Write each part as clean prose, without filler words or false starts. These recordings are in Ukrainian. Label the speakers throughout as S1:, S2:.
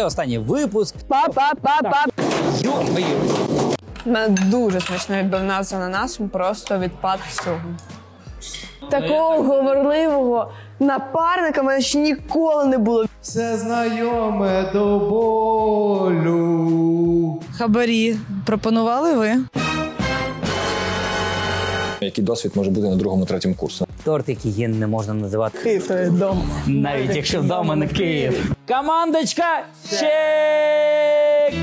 S1: це останній випуск.
S2: Па-па-па-па.
S1: Йо-моє.
S2: У мене дуже смачно відбивна з ананасом, просто відпад всього. Такого говорливого напарника в мене ще ніколи не було.
S3: Все знайоме до болю.
S4: Хабарі пропонували ви?
S5: Який досвід може бути на другому-третьому курсі?
S1: Торт, який не можна називати.
S2: Київ то є дом.
S1: Навіть якщо вдома не Київ. Командочка, чек!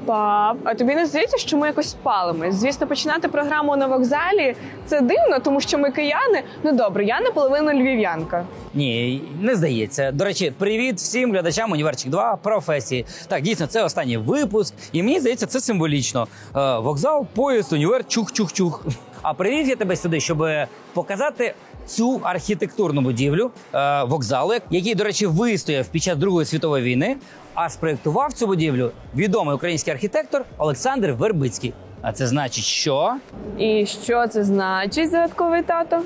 S2: Пап, а тобі не здається, що ми якось спалимось? Звісно, починати програму на вокзалі – це дивно, тому що ми кияни. Ну добре, я наполовину львів'янка.
S1: Ні, не здається. До речі, привіт всім глядачам Універчик 2 професії. Так, дійсно, це останній випуск, і мені здається, це символічно. Вокзал, поїзд, універ, чух-чух-чух. А привіз я тебе сюди, щоб показати цю архітектурну будівлю вокзалу, який, до речі, вистояв під час Другої світової війни, а спроєктував цю будівлю відомий український архітектор Олександр Вербицький. А це значить, що?
S2: І що це значить, загадковий тато?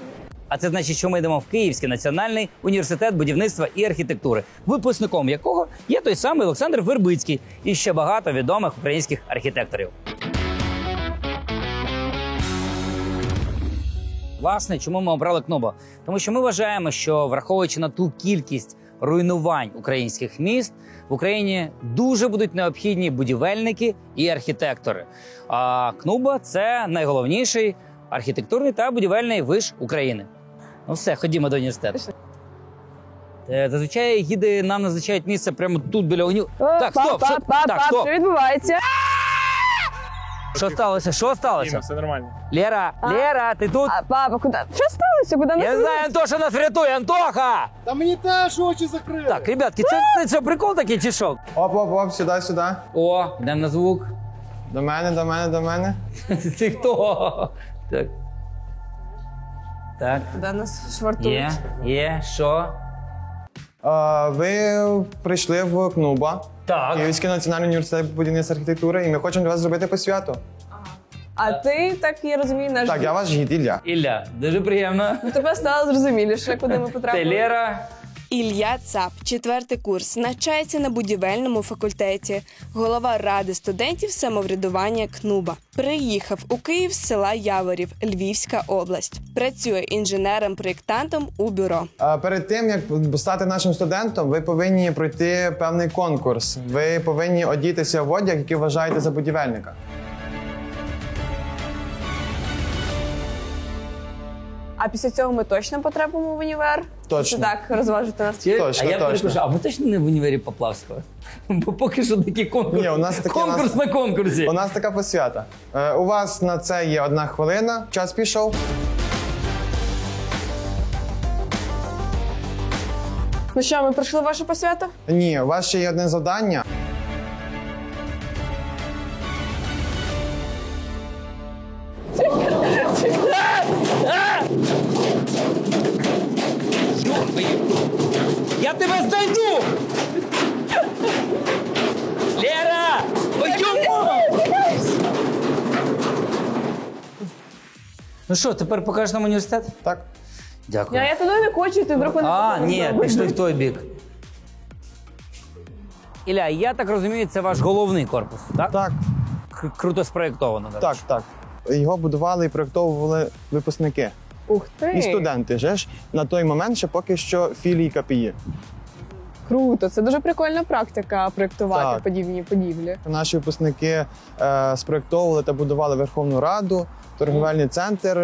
S1: А це значить, що ми йдемо в Київський національний університет будівництва і архітектури, випускником якого є той самий Олександр Вербицький і ще багато відомих українських архітекторів. Власне, чому ми обрали КНУБА? Тому що ми вважаємо, що враховуючи на ту кількість руйнувань українських міст, в Україні дуже будуть необхідні будівельники і архітектори. А КНУБА – це найголовніший архітектурний та будівельний виш України. Ну все, ходімо до університету. Зазвичай гіди нам назначають місце прямо тут, біля університету. Так, стоп! Так, стоп!
S2: Що відбувається?
S1: Що сталося? Що сталося?
S3: Все нормально.
S1: Лера, Лера, ти тут?
S2: А, папа, куди? Що сталося? Куди
S1: Я
S2: нас?
S1: знаю, Антоша нас врятує, Антоха!
S3: Та мені теж очі закрили.
S1: Так, ребятки, це прикол такий чи що?
S3: Оп, сюди.
S1: О, йдемо на звук.
S3: До мене.
S1: Ти хто? Так. Так.
S2: Куди нас швартують?
S1: Є, що?
S3: Ви прийшли в КНУБА,
S1: Так.
S3: Київський національний університет будівництва архітектури, і ми хочемо для вас зробити посвяту.
S2: А ти, так я розумію, наш
S3: Так, я ваш гід Ілля.
S1: Ілля, дуже приємно.
S2: тебе стало зрозуміліше, куди ми
S1: Це
S2: потрапили.
S1: Лера.
S6: Ілля Цап, 4-й курс, навчається на будівельному факультеті, голова ради студентів самоврядування КНУБА. Приїхав у Київ з села Яворів, Львівська область. Працює інженером-проєктантом у бюро.
S3: Перед тим, як стати нашим студентом, ви повинні пройти певний конкурс. Ви повинні одітися в одяг, який вважаєте за будівельника.
S2: А після цього ми точно потрапимо в універ?
S3: Точно.
S2: Чи так розважити нас?
S3: Точно.
S1: Перепрошую, а ми точно не в універі Поплавського? Бо поки що такий конкурс.
S3: Ні, у нас таке
S1: конкурс на конкурсі.
S3: У нас така посвята. У вас на це є 1 хвилина. Час пішов.
S2: Ну що, ми пройшли вашу посвяту?
S3: Ні, у вас ще є одне завдання.
S1: Я тебе знайду! Лера! Пойдемо! Ну що, тепер покажеш нам університет?
S3: Так.
S1: Дякую.
S2: Я туди не хочу, ти вдруг не
S1: Ні, пішли в той бік. Ілля, я так розумію, це ваш головний корпус, так?
S3: Так.
S1: Круто спроєктовано. до речі.
S3: Так. Його будували і проєктовували випускники.
S2: Ух ти!
S3: І студенти, же ж, на той момент ще поки що філії КПІ.
S2: Круто, це дуже прикольна практика проєктувати
S3: Так.
S2: подібні будівлі.
S3: Наші випускники спроєктовували та будували Верховну Раду, торговельний центр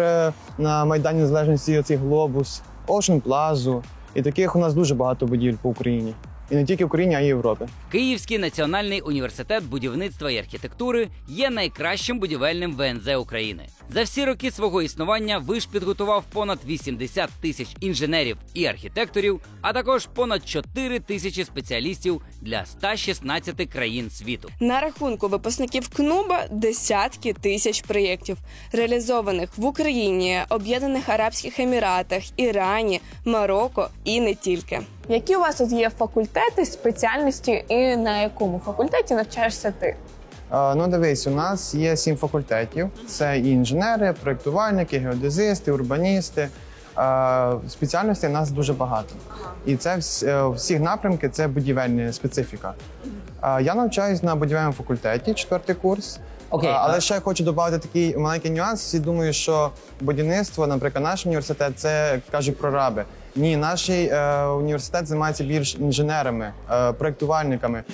S3: на Майдані Незалежності, оцей глобус, Ocean Плазу. І таких у нас дуже багато будівель по Україні. І не тільки в Україні, а й в Європі.
S1: Київський національний університет будівництва і архітектури є найкращим будівельним ВНЗ України. За всі роки свого існування виш підготував понад 80 тисяч інженерів і архітекторів, а також понад 4 тисячі спеціалістів для 116 країн світу.
S6: На рахунку випускників КНУБА десятки тисяч проєктів, реалізованих в Україні, Об'єднаних Арабських Еміратах, Ірані, Марокко і не тільки.
S2: Які у вас тут є факультети, спеціальності і на якому факультеті навчаєшся ти?
S3: Ну, дивись, у нас є 7 факультетів. Це і інженери, проєктувальники, геодезисти, урбаністи. Спеціальностей у нас дуже багато. І це всіх напрямки це будівельна специфіка. Я навчаюсь на будівельному факультеті, 4-й курс.
S1: Окей,
S3: Але ще хочу додати такий маленький нюанс. Всі думають, що будівництво, наприклад, наш університет, це, як кажуть, прораби. Ні, наш університет займається більш інженерами, проєктувальниками.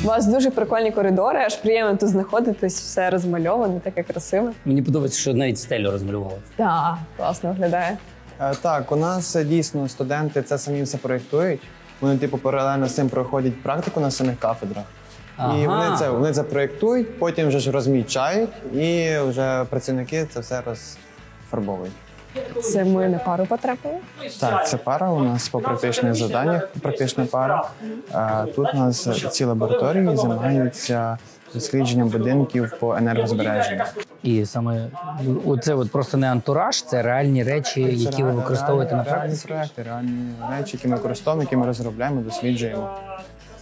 S2: У вас дуже прикольні коридори, аж приємно тут знаходитись, все розмальоване, таке красиве.
S1: Мені подобається, що навіть стелю розмалювали.
S2: Так, класно виглядає.
S3: Так, у нас дійсно студенти це самі все проєктують. Вони, паралельно з цим проходять практику на самих кафедрах. І вони це проєктують, потім вже ж розмічають, і вже працівники це все розфарбовують.
S2: Це ми на пару потрапили?
S3: Так, це пара у нас по практичних завданнях, практична пара. Тут у нас ці лабораторії займаються дослідженням будинків по енергозбереженню.
S1: І саме оце просто не антураж, це реальні речі, які ви використовуєте на практиці?
S3: Реальні проекти, реальні речі, які ми використовуємо, які ми розробляємо, досліджуємо.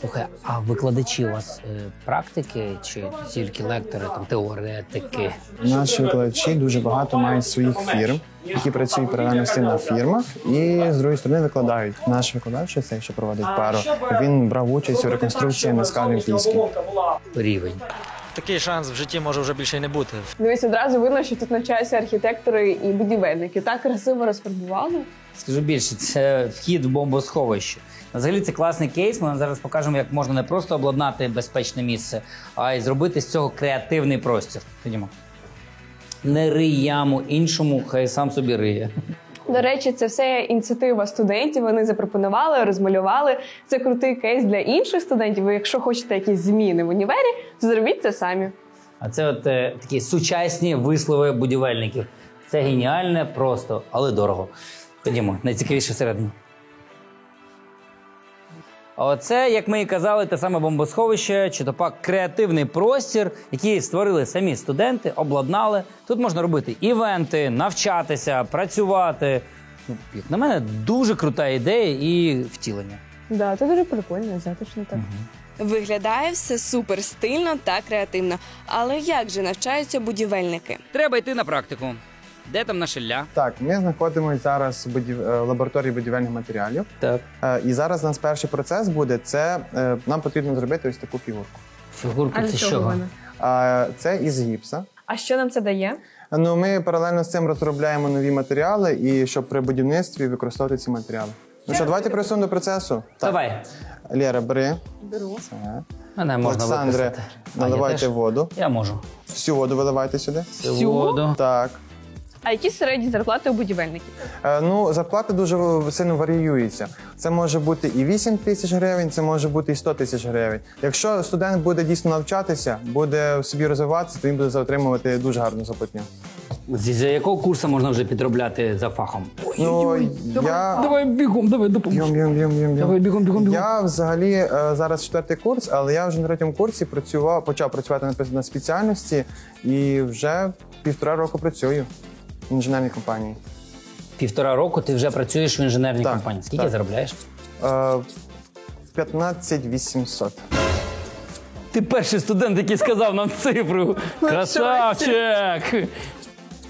S1: Слухай, а викладачі у вас практики чи тільки лектори, теоретики?
S3: Наші викладачі дуже багато мають своїх фірм, які працюють паралельно з цим на фірмах, і з другої сторони викладають. Наш викладач, цей, що проводить пару, він брав участь у реконструкції НСК Олімпійській.
S1: Рівень.
S7: Такий шанс в житті може вже більше й не бути.
S2: Дивись, одразу видно, що тут навчаються архітектори і будівельники. Так красиво розфарбували.
S1: Скажу більше, це вхід в бомбосховище. Взагалі це класний кейс. Ми вам зараз покажемо, як можна не просто обладнати безпечне місце, а й зробити з цього креативний простір. Ходімо. Не рий яму іншому, хай сам собі риє.
S2: До речі, це все ініціатива студентів. Вони запропонували, розмалювали. Це крутий кейс для інших студентів. Ви, якщо хочете якісь зміни в універі, зробіть це самі.
S1: А це такі сучасні вислови будівельників. Це геніальне, просто, але дорого. Ходімо, найцікавіше всередину. Оце, як ми і казали, те саме бомбосховище, чи то пак креативний простір, який створили самі студенти, обладнали. Тут можна робити івенти, навчатися, працювати. Як на мене, дуже крута ідея і втілення.
S2: Да, це дуже прикольно, затишно так.
S6: Виглядає все супер стильно та креативно. Але як же навчаються будівельники?
S1: Треба йти на практику. Де там наша Ілля?
S3: Так, ми знаходимося зараз в лабораторії будівельних матеріалів.
S1: Так.
S3: І зараз у нас перший процес буде, це нам потрібно зробити ось таку фігурку.
S1: Фігурка це що?
S3: Це із гіпса.
S2: А що нам це дає?
S3: Ну, ми паралельно з цим розробляємо нові матеріали, і щоб при будівництві використовувати ці матеріали. Ну що, давайте приступимо до процесу.
S1: Давай.
S3: Лєра, бери.
S2: Беру.
S3: Це.
S1: Мене можна
S3: Олександре,
S1: використати.
S3: наливайте воду.
S1: Я можу.
S3: Всю воду виливайте сюди.
S1: Всю воду.
S3: Так.
S2: А які середні зарплати у будівельників?
S3: Ну, зарплати дуже сильно варіюються. Це може бути і 8 тисяч гривень, це може бути і 100 тисяч гривень. Якщо студент буде дійсно навчатися, буде собі розвиватися, то він буде отримувати дуже гарну зарплатню.
S1: За якого курсу можна вже підробляти за фахом?
S3: Давай
S1: бігом, давай допоможу. Давай бігом.
S3: Я взагалі зараз 4-й курс, але я вже на 3-му курсі почав працювати на спеціальності і вже 1,5 року працюю в інженерній компанії.
S1: 1,5 року ти вже працюєш в інженерній
S3: Так,
S1: компанії. Скільки
S3: так.
S1: заробляєш?
S3: 15 800.
S1: Ти перший студент, який сказав нам цифру. Красавчик!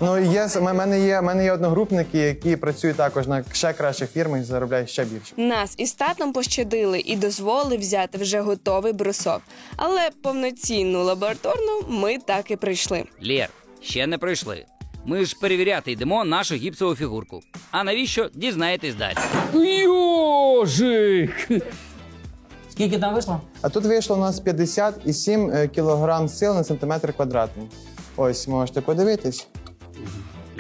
S3: Ну, в мене є одногрупники, які працюють також на ще кращих фірмах і заробляють ще більше.
S6: Нас із татом пощадили і дозволили взяти вже готовий брусок. Але повноцінну лабораторну ми так і прийшли.
S1: Лєр, ще не пройшли. Ми ж перевіряти йдемо нашу гіпсову фігурку. А навіщо, дізнаєтесь далі. Йожик! Скільки там вийшло?
S3: А тут вийшло у нас 57 кілограм сил на сантиметр квадратний. Ось, можете подивитись.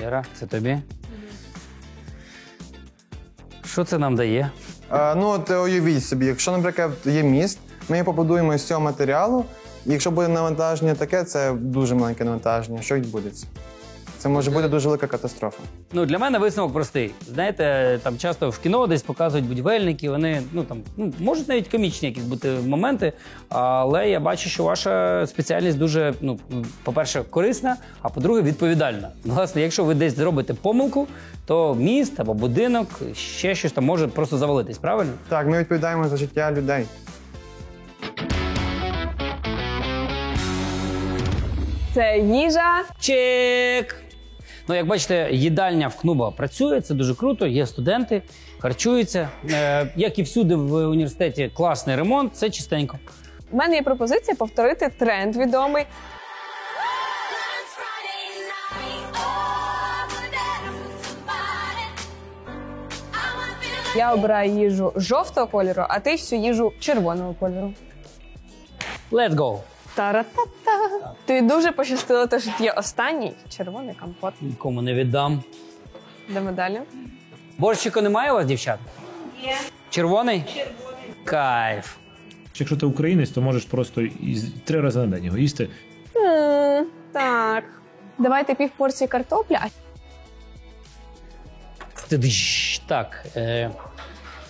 S1: Лєра, це тобі. Що це нам дає?
S3: Ну, от уявіть собі, якщо, наприклад, є міст, ми його побудуємо з цього матеріалу, і якщо буде навантаження таке, це дуже маленьке навантаження. Що відбудеться? Це може бути дуже велика катастрофа.
S1: Ну, для мене висновок простий. Знаєте, там часто в кіно десь показують будівельники, вони, можуть навіть комічні якісь бути моменти, але я бачу, що ваша спеціальність дуже, по-перше, корисна, а по-друге, відповідальна. Власне, якщо ви десь зробите помилку, то міст або будинок, ще щось там може просто завалитись, правильно?
S3: Так, ми відповідаємо за життя людей.
S2: Це їжа.
S1: Чек! Ну, як бачите, їдальня в КНУБа працює, це дуже круто, є студенти, харчуються. Як і всюди в університеті, класний ремонт, це чистенько.
S2: У мене є пропозиція повторити тренд відомий. Я обираю їжу жовтого кольору, а ти всю їжу червоного кольору.
S1: Let's go!
S2: Та-ра-та-та. Тобі дуже пощастило, те, що є останній червоний компот.
S1: Нікому не віддам.
S2: Йдемо далі.
S1: Борщику немає у вас, дівчат? Є. Червоний? Червоний. Кайф.
S8: Якщо ти українець, то можеш просто 3 рази на день його їсти.
S2: Так. Давайте півпорції картоплі.
S1: Так.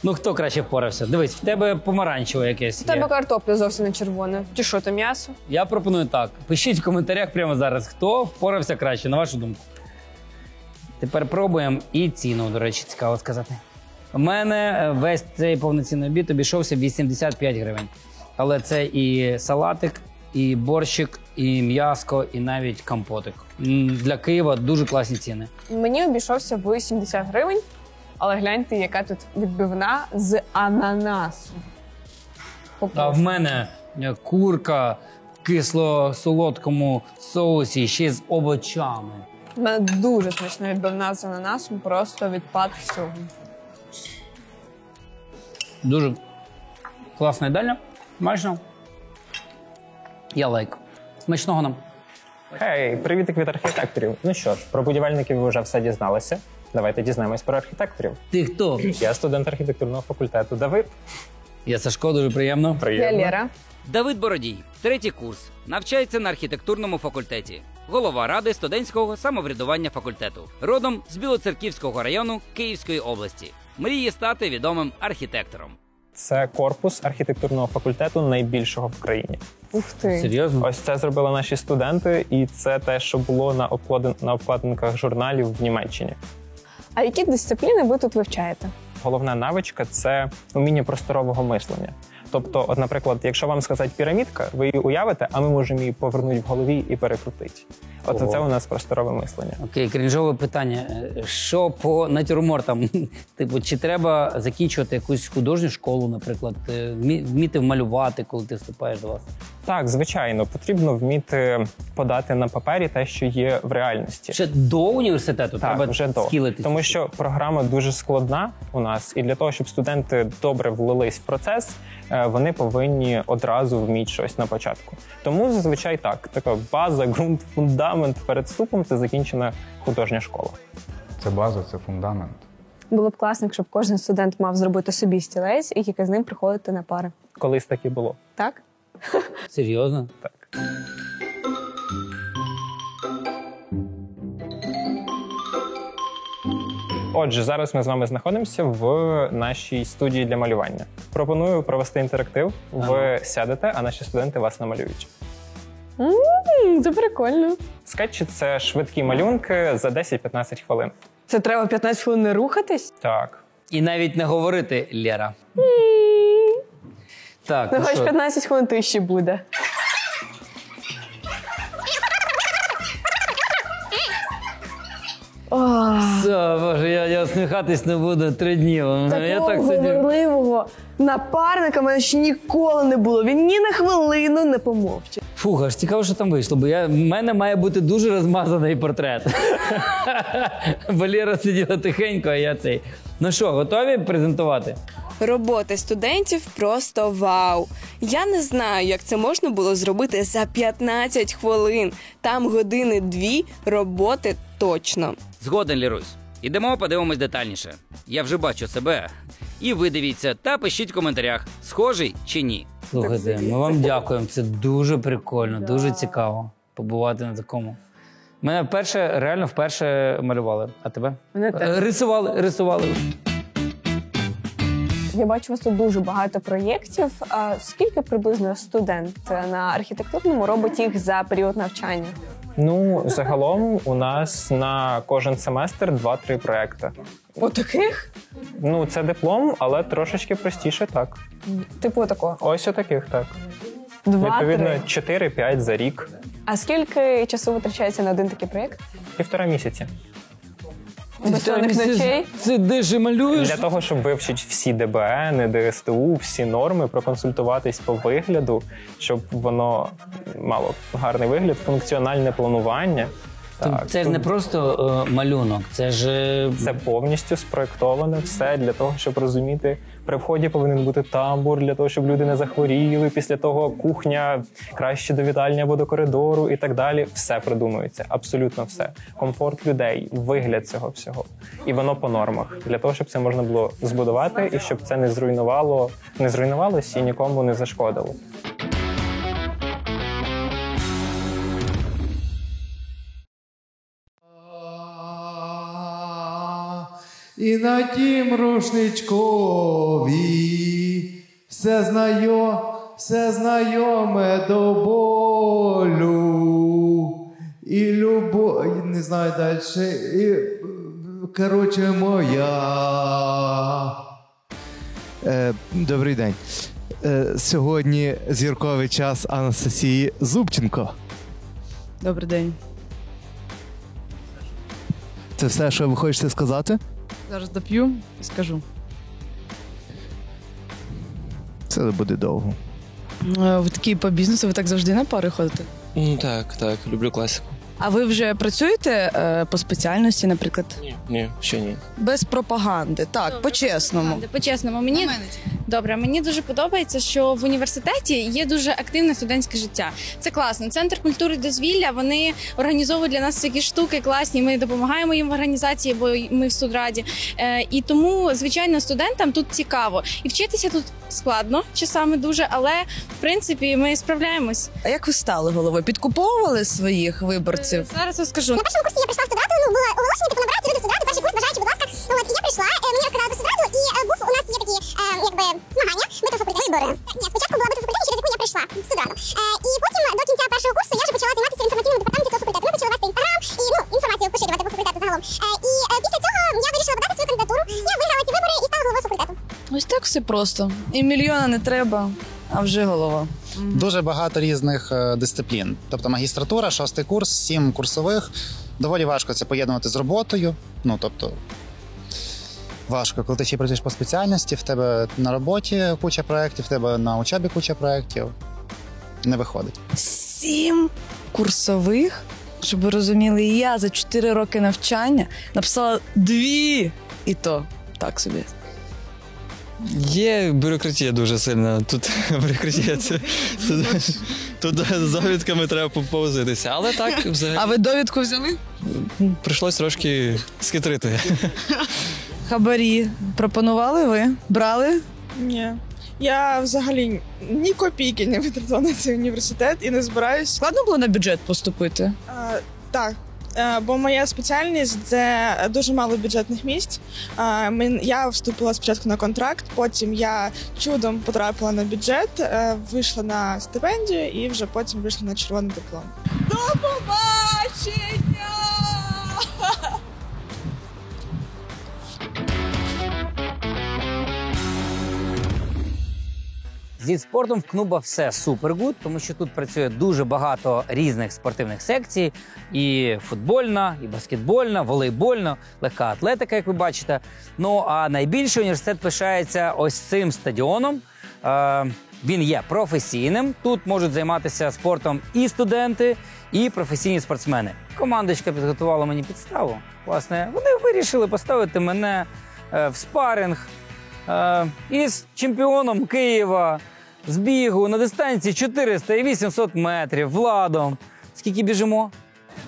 S1: Ну, хто краще впорався? Дивись, в тебе помаранчеве якесь
S2: У тебе
S1: є.
S2: картопля зовсім не червона. Чи що, то м'ясо?
S1: Я пропоную так. Пишіть в коментарях прямо зараз, хто впорався краще, на вашу думку. Тепер пробуємо і ціну, до речі, цікаво сказати. У мене весь цей повноцінний обід обійшовся 85 гривень. Але це і салатик, і борщик, і м'яско, і навіть компотик. Для Києва дуже класні ціни.
S2: Мені обійшовся в 70 гривень, але гляньте, яка тут відбивна з ананасу.
S1: А в мене курка в кисло-солодкому соусі, ще з овочами.
S2: У мене дуже смачна відбивна з ананасом, просто відпад всього.
S1: Дуже класна їдальня. Смачно. Я лайк. Смачного нам.
S9: Хей, привітик від архітекторів. Ну що ж, про будівельників ви вже все дізналися. Давайте дізнаємось про архітекторів.
S1: Ти хто?
S9: Я студент архітектурного факультету Давид.
S1: Я Сашко, дуже приємно.
S2: Я Лера.
S10: Давид Бородій, 3-й курс. Навчається на архітектурному факультеті. Голова ради студентського самоврядування факультету. Родом з Білоцерківського району Київської області. Мріє стати відомим архітектором.
S9: Це корпус архітектурного факультету найбільшого в країні.
S2: Ух ти.
S1: Серйозно?
S9: Ось це зробили наші студенти, і це те, що було на обкладинках журналів в Німеччині.
S2: А які дисципліни ви тут вивчаєте?
S9: Головна навичка – це уміння просторового мислення. Тобто, от, наприклад, якщо вам сказати пірамідка, ви її уявите, а ми можемо її повернути в голові і перекрутити. От
S1: Ого.
S9: це у нас просторове мислення.
S1: Окей, крінжове питання. Що по натюрмортам? Типу, чи треба закінчувати якусь художню школу, наприклад, вміти малювати, коли ти вступаєш до вас?
S9: Так, звичайно, потрібно вміти подати на папері те, що є в реальності.
S1: Ще до університету
S9: Так,
S1: треба
S9: вже до.
S1: скілитись?
S9: Тому що програма дуже складна у нас, і для того, щоб студенти добре влились в процес, вони повинні одразу вміти щось на початку. Тому зазвичай так, така база, ґрунт, фундамент перед вступом – це закінчена художня школа.
S11: Це база, це фундамент.
S2: Було б класно, якщо б кожен студент мав зробити собі стілець і тільки з ним приходити на пари.
S9: Колись так і було.
S2: Так?
S1: Серйозно?
S9: Так. Отже, зараз ми з вами знаходимося в нашій студії для малювання. Пропоную провести інтерактив. Ви сядете, а наші студенти вас намалюють.
S2: Це прикольно.
S9: Скетчі – це швидкі малюнки за 10-15 хвилин.
S2: Це треба 15 хвилин не рухатись?
S9: Так.
S1: І навіть не говорити, Лера. Так,
S2: Ну, хоч 15 хвилин тиші буде.
S1: Все, Боже, я усміхатись не буду 3 дні. Я
S2: Такого
S1: так сидів.
S2: говорливого напарника в мене ще ніколи не було. Він ні на хвилину не помовчить.
S1: Фух, аж цікаво, що там вийшло, бо в мене має бути дуже розмазаний портрет. Бо Лера сиділа тихенько, а я цей. Ну що, готові презентувати?
S6: Роботи студентів просто вау! Я не знаю, як це можна було зробити за 15 хвилин. Там години 2 роботи точно.
S10: Згоден, Лірусь. Ідемо, подивимось детальніше. Я вже бачу себе. І ви дивіться та пишіть в коментарях, схожий чи ні.
S1: Слухайте, ми вам дякуємо. Це дуже прикольно, дуже цікаво побувати на такому. Мене реально вперше малювали. А тебе?
S2: Мене теж.
S1: Рисували.
S2: Я бачу, у вас тут дуже багато проєктів. А скільки приблизно студент на архітектурному робить їх за період навчання?
S9: Ну, загалом у нас на кожен семестр 2-3 проекти.
S2: Отаких?
S9: Ну, це диплом, але трошечки простіше, так.
S2: Типу такого?
S9: Ось отаких, так. Відповідно,
S2: 2-3.
S9: 4-5 за рік.
S2: А скільки часу витрачається на один такий проєкт?
S9: 1,5 місяці.
S2: Безсонних ночей.
S1: Сидиш і малюєш?
S9: Для того, щоб вивчити всі ДБН, ДСТУ, всі норми, проконсультуватись по вигляду, щоб воно мало гарний вигляд, функціональне планування.
S1: Це ж не просто малюнок, це ж...
S9: Це повністю спроєктоване все для того, щоб розуміти, при вході повинен бути тамбур, для того, щоб люди не захворіли, після того кухня краще до вітальні або до коридору і так далі. Все придумується, абсолютно все. Комфорт людей, вигляд цього всього. І воно по нормах. Для того, щоб це можна було збудувати і щоб це не зруйнувалось і нікому не зашкодило.
S12: І на тім рушничкові все знайоме до болю. І любов, не знаю далі, і, коротше, моя. Добрий день. Сьогодні зірковий час Анастасії Зубченко.
S4: Добрий день.
S12: Це все, що ви хочете сказати?
S4: Зараз доп'ю і скажу.
S12: Це буде довго.
S4: Ви такі по бізнесу, ви так завжди на пари ходите?
S13: Так, люблю класику.
S4: А ви вже працюєте по спеціальності, наприклад?
S13: Ні, ще ні.
S4: Без пропаганди, так, по-чесному.
S14: По-чесному. Мені дуже подобається, що в університеті є дуже активне студентське життя. Це класно. Центр культури і дозвілля, вони організовують для нас всякі штуки класні, ми допомагаємо їм в організації, бо ми в студраді. І тому, звичайно, студентам тут цікаво. І вчитися тут складно, часами дуже, але, в принципі, ми справляємось.
S4: А як ви стали головою? Підкуповували своїх виборців?
S14: Зараз розкажу.
S15: На першому курсі я прийшла в студраду, було оголошення, набирати люди студраду, перший курс, бажаючи, будь ласка. І я прийшла, мені розказали про студраду, і у нас є такі, змагання, битва-факультет, вибори. Ні, спочатку була битва-факультет, через яку я прийшла в студраду. І потім, до кінця першого курсу, я вже почала займатися в інформаційному департаменті цього факультету. Ми почали вести інстаграм і, інформацію поширювати по факультету загалом. І після цього я вирішила подати свою кандидатуру, я виграла ці вибори і стала головою факультету.
S4: Ось так все просто. І мільйона не треба, а вже голова.
S16: Дуже багато різних дисциплін. Тобто магістратура, 6-й курс, 7 курсових. Доволі важко це поєднувати з роботою. Тобто важко, коли ти ще працюєш по спеціальності, в тебе на роботі куча проєктів, в тебе на учебі куча проєктів. Не виходить.
S4: 7 курсових? Щоб ви розуміли, я за 4 роки навчання написала 2. І то так собі.
S13: Є бюрократія дуже сильна. Тут бюрократія тут з довідками треба повозитися. Але так, взагалі.
S4: А ви довідку взяли?
S13: Прийшлось трошки схитрити.
S4: Хабарі пропонували ви? Брали?
S17: Ні. Я взагалі ні копійки не витратила на цей університет і не збираюсь.
S4: Складно було на бюджет поступити?
S17: Так. Бо моя спеціальність – це дуже мало бюджетних місць. Я вступила спочатку на контракт, потім я чудом потрапила на бюджет, вийшла на стипендію і вже потім вийшла на червоний диплом.
S4: До побачення!
S1: Зі спортом в КНУБа все супергуд, тому що тут працює дуже багато різних спортивних секцій. І футбольна, і баскетбольна, волейбольна, легка атлетика, як ви бачите. Ну, а найбільше університет пишається ось цим стадіоном. Він є професійним. Тут можуть займатися спортом і студенти, і професійні спортсмени. Командочка підготувала мені підставу. Власне, вони вирішили поставити мене в спаринг із чемпіоном Києва з бігу на дистанції 400 і 800 метрів Владом. Скільки біжимо?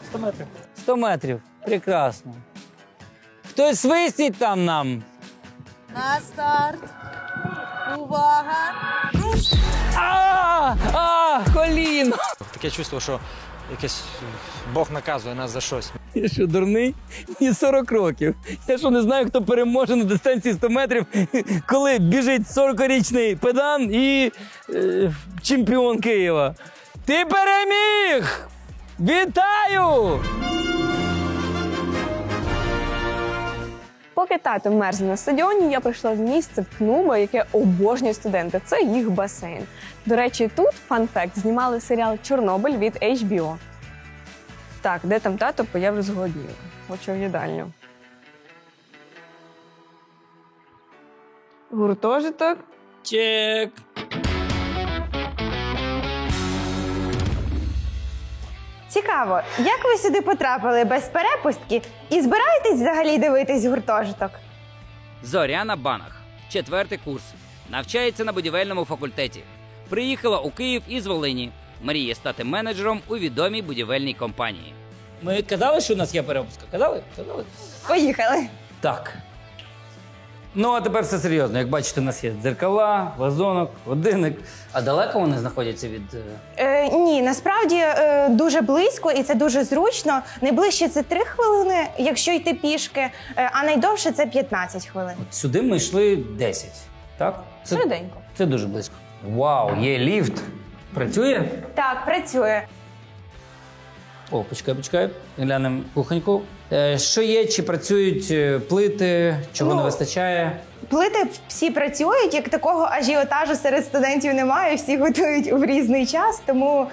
S9: 100 метрів.
S1: 100 метрів. Прекрасно. Хтось свистіть там нам.
S4: На старт. Увага.
S1: Коліно.
S7: Таке чувство, що якесь Бог наказує нас за щось.
S1: Я що, дурний? Мені 40 років. Я що, не знаю, хто переможе на дистанції 100 метрів, коли біжить 40-річний педан і чемпіон Києва. Ти переміг! Вітаю!
S2: Поки тато мерзне на стадіоні, я прийшла в місце в КНУБа, яке обожнюють студенти. Це їх басейн. До речі, тут, фан-факт, знімали серіал «Чорнобиль» від HBO. Так, де там тато, бо я вже зголодніла. Хочу в їдальню. Гуртожиток.
S1: Чек.
S18: Цікаво, як ви сюди потрапили без перепустки і збираєтесь взагалі дивитись гуртожиток?
S10: Зоряна Банах, 4-й курс. Навчається на будівельному факультеті. Приїхала у Київ із Волині. Мріє стати менеджером у відомій будівельній компанії.
S1: Ми казали, що у нас є перепустка? Казали? Казали?
S18: Поїхали.
S1: Так. Ну, а тепер все серйозно. Як бачите, у нас є дзеркала, вазонок, годинник. А далеко вони знаходяться від...
S18: Ні, насправді дуже близько і це дуже зручно. Найближче це 3 хвилини, якщо йти пішки, а найдовше це 15 хвилин.
S1: От сюди ми йшли 10, так? Це,
S18: Швиденько.
S1: Це дуже близько. Вау, є ліфт. Працює?
S18: Так, працює.
S1: О, почекай. Глянемо кухоньку. Що є, чи працюють плити, чого не вистачає?
S18: Плити всі працюють, як такого ажіотажу серед студентів немає, всі готують в різний час, тому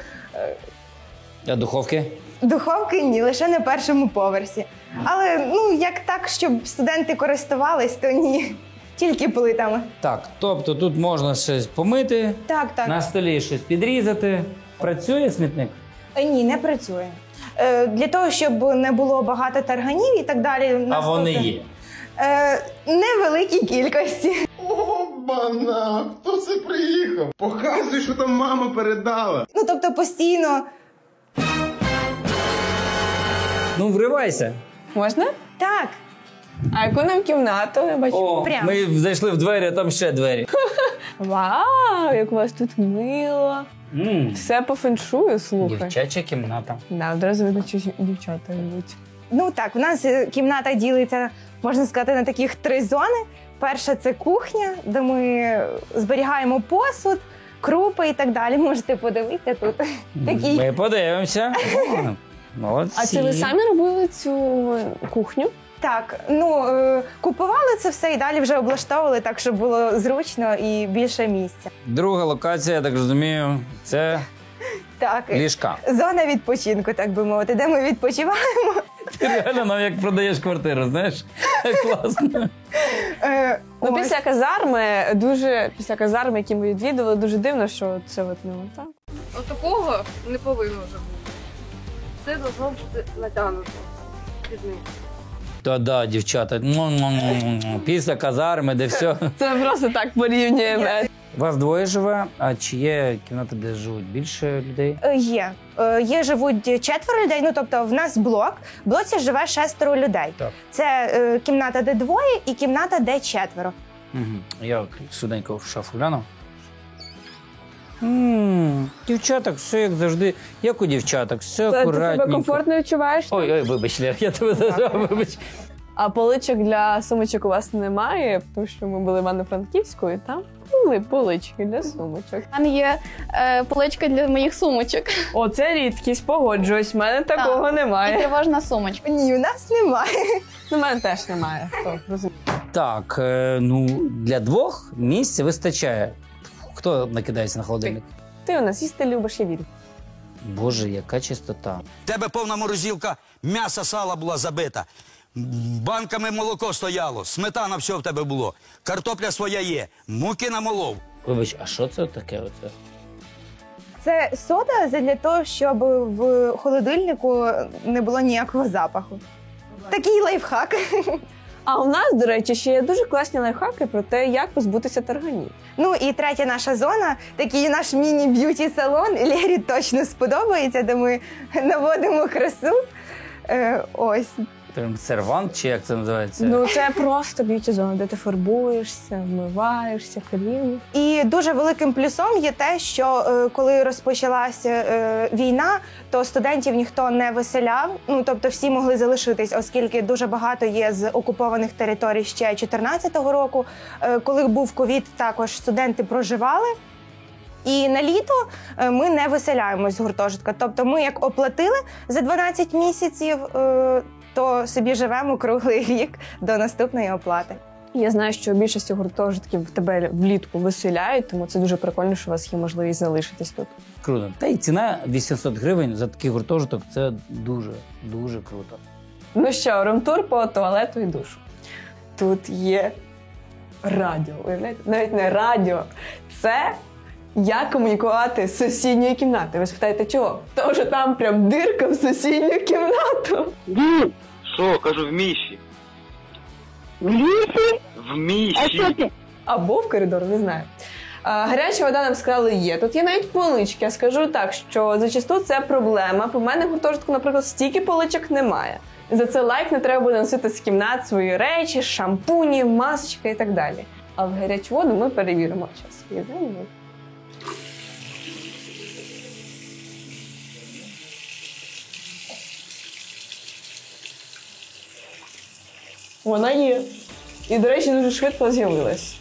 S1: А духовки?
S18: духовки ні, лише на першому поверсі. Але, як так, щоб студенти користувались, то ні, тільки плитами.
S1: Так, тобто тут можна щось помити,
S18: Так.
S1: на столі щось підрізати. Працює смітник?
S18: Ні, не працює. Для того, щоб не було багато тарганів і так далі.
S1: А вони є?
S18: Невеликій кількості.
S19: Обана! Хто це приїхав? Показуй, що там мама передала.
S18: Тобто постійно.
S1: Ну, вривайся.
S2: Можна?
S18: Так.
S2: А яку нам кімнату? Я бачу.
S1: О, ми зайшли в двері, а там ще двері.
S2: Вау, як у вас тут мило. Все по феншую, слухай.
S1: Дівчача кімната.
S2: Да, одразу видно, що дівчата йдуть.
S18: Так, у нас кімната ділиться, можна сказати, на таких 3 зони. Перша – це кухня, де ми зберігаємо посуд, крупи і так далі. Можете подивитися тут.
S1: Ми подивимося. Молодці.
S2: А це ви самі робили цю кухню?
S18: Так, купували це все і далі вже облаштовували так, щоб було зручно і більше місця.
S1: Друга локація, я так розумію, це
S18: Так,
S1: ліжка.
S18: Зона відпочинку, так би мовити, де ми відпочиваємо.
S1: Ти реально нам як продаєш квартиру, знаєш? Класно.
S2: Після казарми, які ми відвідували, дуже дивно, що це так.
S20: Отакого не повинно вже бути. Це должно бути натягнуто під них.
S1: Та-да, дівчата. Після казарми, де все.
S2: Це просто так порівнюємо.
S1: Вас 2 живе, а чи є кімната, де живуть більше людей?
S18: Є. Живуть 4 людей, тобто в нас блок. В блоці живе 6 людей.
S1: Так.
S18: Це кімната, де 2 і кімната, де 4.
S1: Я швиденько в шафу глянув. Дівчаток, все як завжди. Як у дівчаток, все акуратненько.
S2: Ти себе комфортно відчуваєш?
S1: Ой, вибач, Лер, я тебе зажав, вибач.
S2: А поличок для сумочок у вас немає, тому що ми були в Івано-Франківську, і там були полички для сумочок.
S14: У мене є поличка для моїх сумочок.
S2: О, це рідкість, погоджуюсь, в мене такого немає.
S14: І тривожна сумочка.
S18: Ні, у нас немає.
S2: У мене теж немає.
S1: Так, для 2 місць вистачає. Хто накидається на холодильник?
S2: Ти у нас їсти любиш, я вірю.
S1: Боже, яка чистота.
S21: В тебе повна морозилка, м'яса, сала була забита. Банками молоко стояло, сметана все в тебе було. Картопля своя є, муки намолов.
S1: Вибач, а що це таке оце?
S18: Це сода для того, щоб в холодильнику не було ніякого запаху. Такий лайфхак.
S2: А у нас, до речі, ще є дуже класні лайфхаки про те, як позбутися тарганів.
S18: І третя наша зона, такий наш міні-б'юті-салон. Лері точно сподобається, де ми наводимо красу. Ось.
S1: Сервант, чи як це називається?
S2: Це просто б'юті-зона, де ти фарбуєшся, вмиваєшся, коріння.
S18: І дуже великим плюсом є те, що коли розпочалася війна, то студентів ніхто не виселяв, тобто всі могли залишитись, оскільки дуже багато є з окупованих територій ще 2014 року. Коли був ковід, також студенти проживали. І на літо ми не виселяємось з гуртожитка. Тобто ми як оплатили за 12 місяців, то собі живемо круглий рік до наступної оплати.
S2: Я знаю, що більшість гуртожитків тебе влітку виселяють, тому це дуже прикольно, що у вас є можливість залишитись тут.
S1: Круто. Та й ціна 800 гривень за такий гуртожиток – це дуже, дуже круто.
S2: Ну що, румтур по туалету і душу. Тут є радіо. Уявляєте? Навіть не радіо. Це як комунікувати з сусідньою кімнатою. Ви спитаєте, чого? Тому що там прям дирка в сусідню кімнату.
S5: Що? Кажу, в міші.
S2: В лісі?
S5: В міші.
S2: Або в коридор, не знаю. Гаряча вода, нам сказали, є. Тут є навіть полички. Я скажу так, що зачасту це проблема. По мене в гуртожитку, наприклад, стільки поличок немає. За це лайк не треба буде носити з кімнат свої речі, шампуні, масочки і так далі. А в гарячу воду ми перевіримо. Зараз, я знаю. Вона є. І, до речі, дуже швидко з'явилась.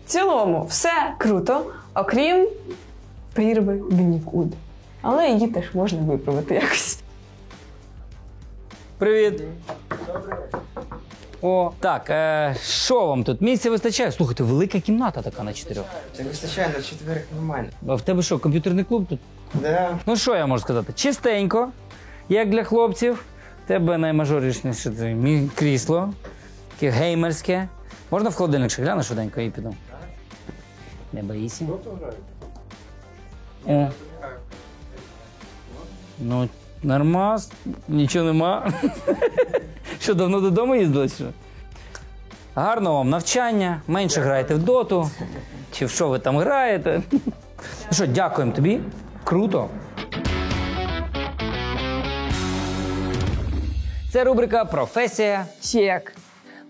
S2: В цілому, все круто, окрім прірви в нікуди. Але її теж можна виправити якось.
S1: Привіт. О, так, що вам тут? Місця вистачає? Слухайте, велика кімната така на 4.
S3: Це вистачає на 4 нормально.
S1: А в тебе що, комп'ютерний клуб тут?
S3: Да.
S1: Ну що я можу сказати? Чистенько, як для хлопців. В тебе наймажорішніше крісло, таке геймерське. Можна в холодильник ще гляну швиденько і піду? Не боїся. О. Ну, нормас, нічого нема. Що, давно додому їздили? Що? Гарного вам навчання, менше граєте в доту, чи в що ви там граєте. Ну що, дякуємо тобі, круто. Це рубрика «Професія чек».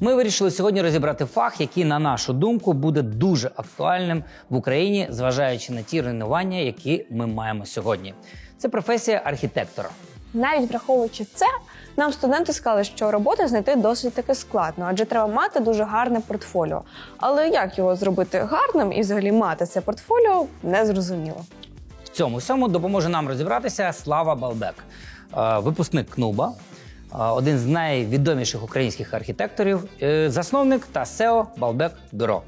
S1: Ми вирішили сьогодні розібрати фах, який, на нашу думку, буде дуже актуальним в Україні, зважаючи на ті руйнування, які ми маємо сьогодні. Це професія архітектора.
S2: Навіть враховуючи це, нам студенти сказали, що роботу знайти досить таки складно, адже треба мати дуже гарне портфоліо. Але як його зробити гарним і взагалі мати це портфоліо, не зрозуміло.
S1: В цьому всьому допоможе нам розібратися Слава Балбек, випускник КНУБа, один з найвідоміших українських архітекторів, засновник та СЕО Балбек Бюро.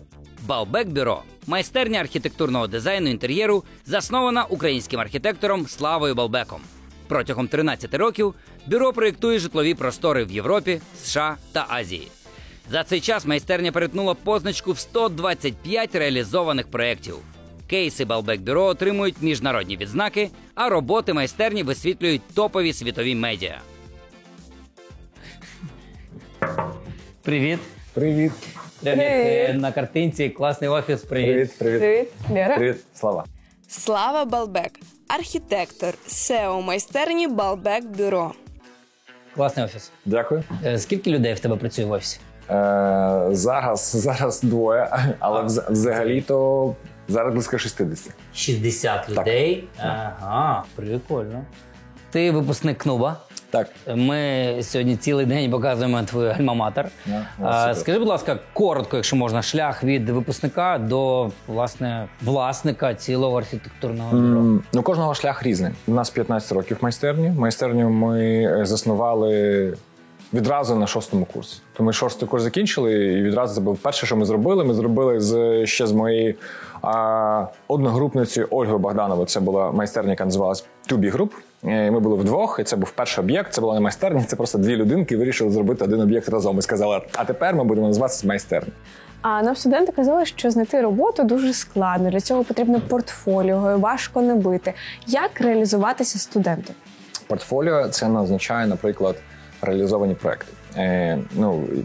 S10: Балбек Бюро – майстерня архітектурного дизайну інтер'єру, заснована українським архітектором Славою Балбеком. Протягом 13 років бюро проєктує житлові простори в Європі, США та Азії. За цей час майстерня перетнула позначку в 125 реалізованих проєктів. Кейси Балбек Бюро отримують міжнародні відзнаки, а роботи майстерні висвітлюють топові світові медіа.
S1: Привіт.
S22: Привіт.
S1: Привіт. На картинці класний офіс. Привіт.
S2: Привіт. Лера.
S22: Привіт, Слава.
S6: Слава Балбек – архітектор, СЕО майстерні Балбек Бюро.
S1: Класний офіс.
S22: Дякую.
S1: Скільки людей в тебе працює в офісі?
S22: Зараз двоє, але взагалі-то зараз близько 60.
S1: 60 людей? Ага, прикольно. Ти випускник КНУБа.
S22: Так.
S1: Ми сьогодні цілий день показуємо твій альма-матер. Скажи, будь ласка, коротко, якщо можна, шлях від випускника до, власне, власника цілого архітектурного бюро.
S22: Ну, кожного шлях різний. У нас 15 років майстерні. Майстерню ми заснували відразу на 6-му курсі. То ми 6-й курс закінчили і відразу це було перше, що ми зробили ще з моєю одногрупницею Ольгою Богдановою. Це була майстерня, яка називалась «2B Group». Ми були вдвох, і це був перший об'єкт, це була не майстерня, це просто дві людинки вирішили зробити один об'єкт разом. І сказали, а тепер ми будемо називатися майстерня.
S2: А нам студенти казали, що знайти роботу дуже складно, для цього потрібно портфоліо, важко набити. Як реалізуватися студенту?
S22: Портфоліо – це не означає, наприклад, реалізовані проекти.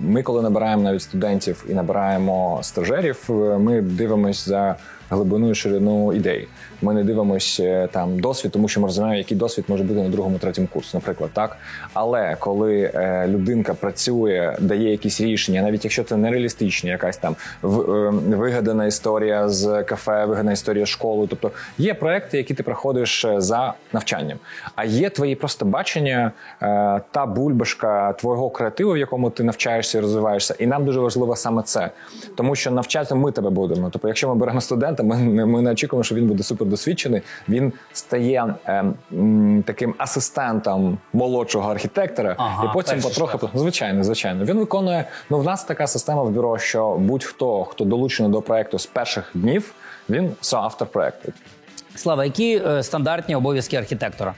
S22: Ми, коли набираємо навіть студентів і набираємо стажерів, ми дивимося за глибину і ширину ідей. Ми не дивимося там досвід, тому що ми розуміємо, який досвід може бути на 2-му, 3-му курсі, наприклад, так. Але коли людинка працює, дає якісь рішення, навіть якщо це нереалістичні, якась там вигадана історія з кафе, вигадана історія з школою, тобто є проекти, які ти проходиш за навчанням, а є твої просто бачення, та бульбашка твого креативу, в якому ти навчаєшся і розвиваєшся, і нам дуже важливо саме це, тому що навчати ми тебе будемо. Тобто, якщо ми беремо студента, ми не очікуємо, що він буде супер досвідчений, він стає таким асистентом молодшого архітектора, і потім потрохи, звичайно, він виконує, в нас така система в бюро, що будь-хто, хто долучений до проекту з перших днів, він соавтор проекту.
S1: Слава, які стандартні обов'язки архітектора?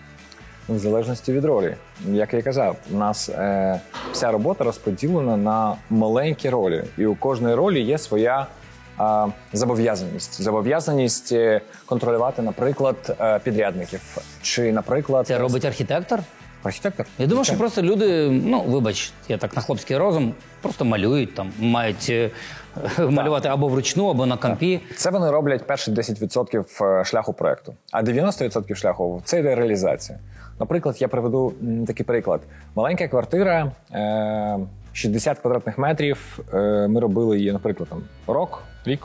S22: в залежності від ролі. Як я казав, у нас вся робота розподілена на маленькі ролі. І у кожної ролі є своя зобов'язаність. Зобов'язаність контролювати, наприклад, підрядників. Чи, наприклад...
S1: Це робить архітектор?
S22: Архітектор.
S1: Я думаю, що просто люди, ну, вибач, я так на хлопський розум, просто малюють, там, мають малювати або вручну, або на компі.
S22: Це вони роблять перші 10% шляху проєкту. А 90% шляху – це йде реалізація. Наприклад, я приведу такий приклад. Маленька квартира, 60 квадратних метрів, ми робили її, наприклад, там, рік.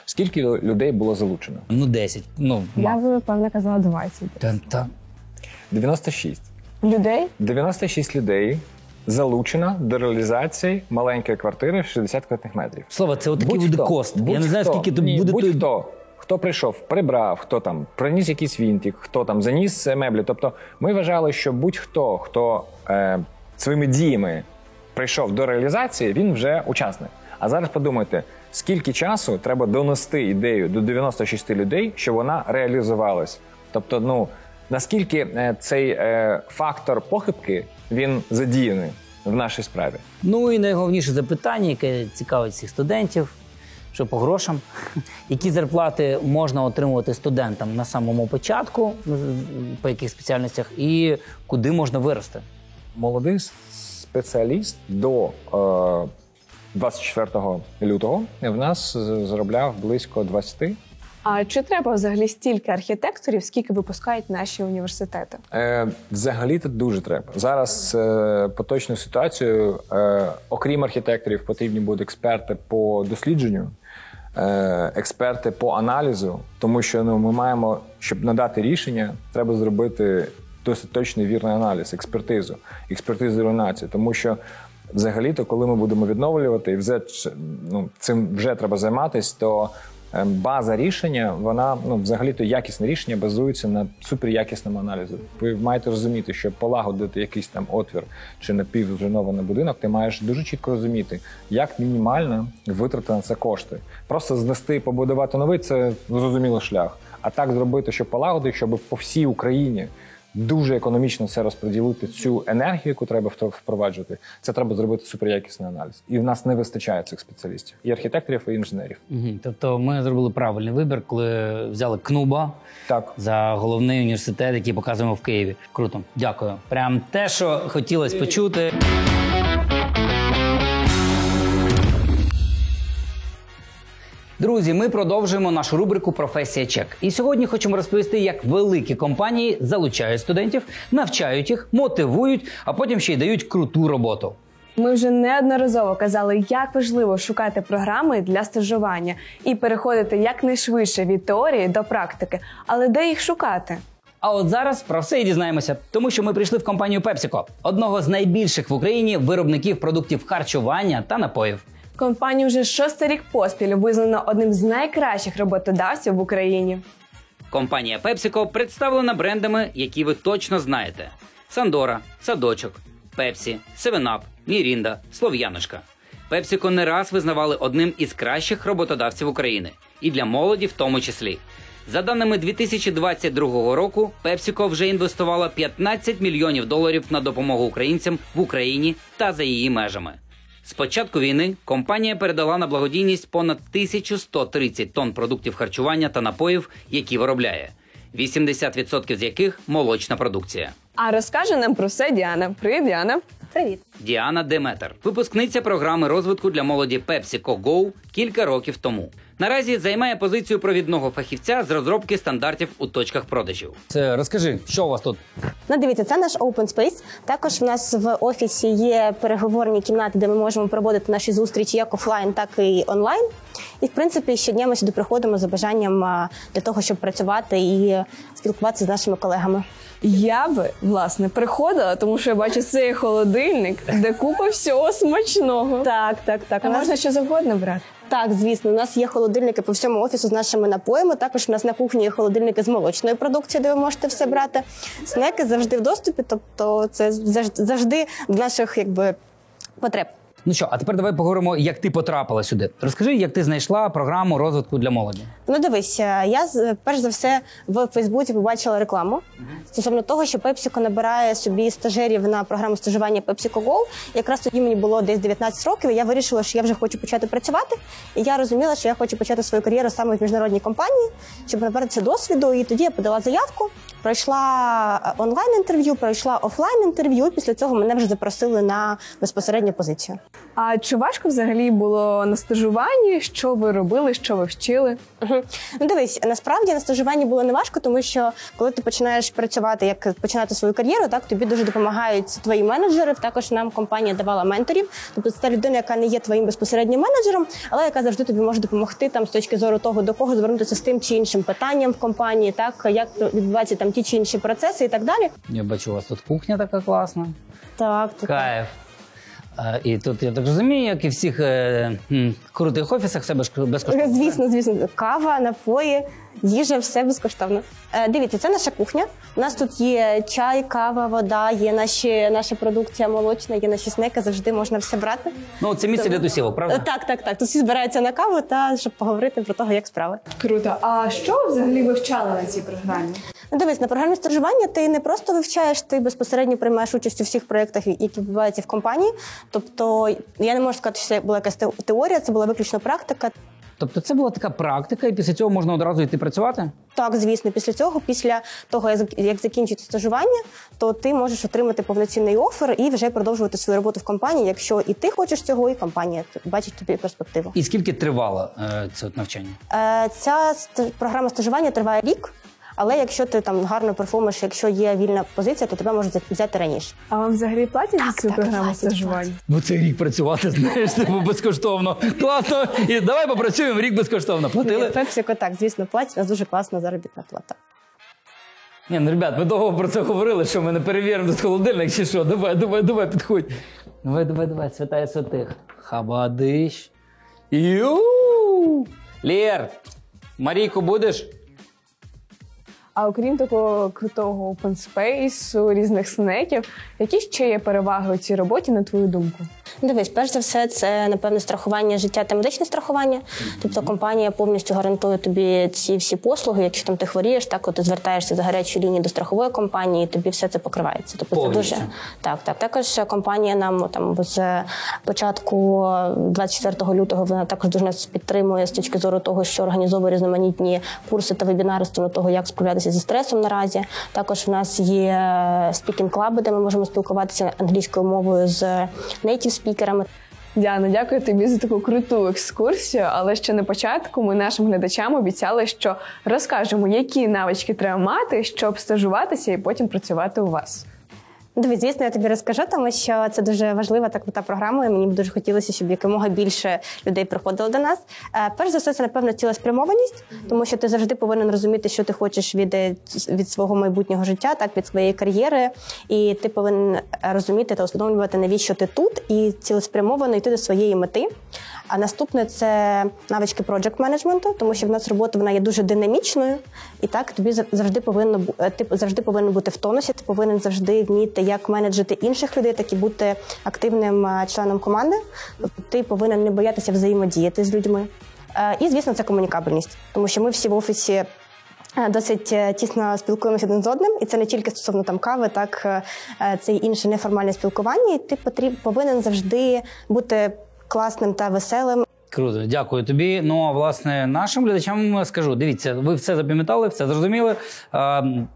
S22: Скільки людей було залучено?
S1: Ну, 10. Ну,
S2: Я би, певно, казала 20.
S22: 96.
S2: Людей?
S22: 96 людей залучено до реалізації маленької квартири 60 квадратних метрів.
S1: Слава, це отакий буде кост. Я не знаю, скільки тут буде...
S22: Будь-хто. Хто прийшов, прибрав, хто там приніс якийсь вінтик, хто там заніс меблі. Тобто ми вважали, що будь-хто, хто своїми діями прийшов до реалізації, він вже учасник. А зараз подумайте, скільки часу треба донести ідею до 96 людей, щоб вона реалізувалась. Тобто, ну, наскільки цей фактор похибки, він задіяний в нашій справі.
S1: Ну і найголовніше запитання, яке цікавить всіх студентів, що по грошам. Які зарплати можна отримувати студентам на самому початку, по яких спеціальностях, і куди можна вирости?
S22: Молодий спеціаліст до 24 лютого в нас заробляв близько 20.
S2: А чи треба взагалі стільки архітекторів, скільки випускають наші університети?
S22: Взагалі-то дуже треба. Зараз поточну ситуацію, окрім архітекторів, потрібні будуть експерти по дослідженню, експерти по аналізу, тому що ми маємо, щоб надати рішення, треба зробити досить точний вірний аналіз, експертизу руйнації, тому що взагалі-то, коли ми будемо відновлювати, і цим вже треба займатися, то база рішення, вона, взагалі-то якісне рішення базується на суперякісному аналізу. Ви маєте розуміти, щоб полагодити якийсь там отвір чи напівзруйнований будинок, ти маєш дуже чітко розуміти, як мінімально витрати на це кошти. Просто знести і побудувати новий – це зрозумілий шлях. А так зробити, щоб полагодити, щоб по всій Україні дуже економічно це розподілити, цю енергію, яку треба впроваджувати, це треба зробити суперякісний аналіз. І в нас не вистачає цих спеціалістів. І архітекторів, і інженерів.
S1: Тобто ми зробили правильний вибір, коли взяли КНУБа за головний університет, який показуємо в Києві. Круто. Дякую. Прям те, що хотілося почути. Друзі, ми продовжуємо нашу рубрику «Професія чек». І сьогодні хочемо розповісти, як великі компанії залучають студентів, навчають їх, мотивують, а потім ще й дають круту роботу.
S2: Ми вже неодноразово казали, як важливо шукати програми для стажування і переходити якнайшвидше від теорії до практики. Але де їх шукати?
S1: А от зараз про все і дізнаємося, тому що ми прийшли в компанію PepsiCo, одного з найбільших в Україні виробників продуктів харчування та напоїв.
S2: Компанію вже 6-й рік поспіль визнано одним з найкращих роботодавців в Україні.
S10: Компанія PepsiCo представлена брендами, які ви точно знаєте. Сандора, Садочок, Пепсі, 7-Up, Мірінда, Слов'яночка. PepsiCo не раз визнавали одним із кращих роботодавців України. І для молоді в тому числі. За даними 2022 року, PepsiCo вже інвестувала $15 мільйонів на допомогу українцям в Україні та за її межами. З початку війни компанія передала на благодійність понад 1130 тонн продуктів харчування та напоїв, які виробляє. 80% з яких – молочна продукція.
S2: А розкаже нам про все Діана. Привіт, Діана.
S6: Привіт.
S10: Діана Деметер, випускниця програми розвитку для молоді PepsiCo Go кілька років тому. Наразі займає позицію провідного фахівця з розробки стандартів у точках продажів.
S1: Розкажи, що у вас тут?
S15: Ну, дивіться, це наш open space. Також в нас в офісі є переговорні кімнати, де ми можемо проводити наші зустрічі як офлайн, так і онлайн. І, в принципі, щодня ми сюди приходимо за бажанням для того, щоб працювати і спілкуватися з нашими колегами.
S2: Я би, власне, приходила, тому що я бачу цей холодильник, де купа всього смачного.
S15: Так.
S2: А можна що завгодно брати?
S15: Так, звісно. У нас є холодильники по всьому офісу з нашими напоями. Також у нас на кухні є холодильники з молочною продукцією, де ви можете все брати. Снеки завжди в доступі, тобто це завжди до наших потреб.
S1: Ну що, а тепер давай поговоримо, як ти потрапила сюди. Розкажи, як ти знайшла програму розвитку для молоді.
S15: Ну дивись, я перш за все в Фейсбуці побачила рекламу стосовно того, що PepsiCo набирає собі стажерів на програму стажування PepsiCo Go. Якраз тоді мені було десь 19 років, і я вирішила, що я вже хочу почати працювати. І я розуміла, що я хочу почати свою кар'єру саме в міжнародній компанії, щоб набратися досвіду. І тоді я подала заявку, пройшла онлайн-інтерв'ю, пройшла офлайн-інтерв'ю, і після цього мене вже запросили на безпосередню позицію.
S2: А чи важко взагалі було на стажуванні? Що ви робили, що ви вчили?
S15: Ну дивись, насправді на стажуванні було не важко, тому що коли ти починаєш працювати, як починати свою кар'єру, так тобі дуже допомагають твої менеджери. Також нам компанія давала менторів. Тобто це та людина, яка не є твоїм безпосереднім менеджером, але яка завжди тобі може допомогти там з точки зору того, до кого звернутися з тим чи іншим питанням в компанії, так як відбуваються там ті чи інші процеси і так далі.
S1: Я бачу, у вас тут кухня така класна.
S15: Так.
S1: Кайф. І тут, я так розумію, як і в всіх крутих офісах, все безкоштовно.
S15: Звісно. Кава, напої, їжа, все безкоштовно. Дивіться, це наша кухня. У нас тут є чай, кава, вода, є наша продукція молочна, є наші снеки, завжди можна все брати.
S1: Ну, це місце для тусівок, правда?
S15: Так. Тут всі збираються на каву, та щоб поговорити про те, як справи.
S2: Круто. А що взагалі ви вчали на цій програмі?
S15: Ну, дивись, на програмі стажування ти не просто вивчаєш, ти безпосередньо приймаєш участь у всіх проєктах, які відбуваються в компанії. Тобто, я не можу сказати, що це була якась теорія, це була виключно практика.
S1: Тобто це була така практика, і після цього можна одразу йти працювати?
S15: Так, звісно. Після того, як закінчиться стажування, то ти можеш отримати повноцінний офер і вже продовжувати свою роботу в компанії, якщо і ти хочеш цього, і компанія бачить тобі перспективу.
S1: І скільки тривало це навчання?
S15: Ця програма стажування триває рік. Але якщо ти там гарно перформиш, якщо є вільна позиція, то тебе можуть взяти раніше.
S2: А вам взагалі платять за цю програму стажування?
S1: Бо цей рік працювати, знаєш, безкоштовно. Класно. І давай попрацюємо, рік безкоштовно. Платили?
S15: PepsiCo, так, звісно, платять. У нас дуже класна заробітна плата.
S1: Ні, ну, ребят, ми довго про це говорили, що ми не перевіримо тут холодильник чи що. Давай, підходь. Давай, святая святих. Хабадиш. Лєр, Марійку будеш?
S2: А окрім такого крутого open space, різних снеків, які ще є переваги у цій роботі, на твою думку?
S15: Дивись, перш за все, це, напевно, страхування життя та медичне страхування. Тобто компанія повністю гарантує тобі ці всі послуги. Якщо там ти хворієш, так от ти звертаєшся за гарячою лінією до страхової компанії, тобі все це покривається. Тобто це дуже так. Також компанія нам там з початку 24 лютого вона також дуже нас підтримує з точки зору того, що організовує різноманітні курси та вебінари стосовно того, як справлятися зі стресом наразі. Також у нас є спікінг-клаби, де ми можемо спілкуватися англійською мовою з native спікерами.
S2: Діана, дякую тобі за таку круту екскурсію, але ще на початку ми нашим глядачам обіцяли, що розкажемо, які навички треба мати, щоб стажуватися і потім працювати у вас.
S15: Дивись, звісно, я тобі розкажу, тому що це дуже важлива та крута програма, і мені б дуже хотілося, щоб якомога більше людей приходило до нас. Перш за все, це, напевно, цілеспрямованість, тому що ти завжди повинен розуміти, що ти хочеш від свого майбутнього життя, так, від своєї кар'єри, і ти повинен розуміти та усвідомлювати, навіщо ти тут, і цілеспрямовано йти до своєї мети. А наступне – це навички проджект-менеджменту, тому що в нас робота вона є дуже динамічною, і так ти завжди повинен бути в тонусі, ти повинен завжди вміти як менеджити інших людей, так і бути активним членом команди. Ти повинен не боятися взаємодіяти з людьми. І, звісно, це комунікабельність, тому що ми всі в офісі досить тісно спілкуємося один з одним, і це не тільки стосовно там кави, так це й інше неформальне спілкування, і ти повинен завжди бути класним та веселим.
S1: Круто, дякую тобі. Ну, а власне, нашим глядачам скажу, дивіться, ви все запам'ятали, все зрозуміли.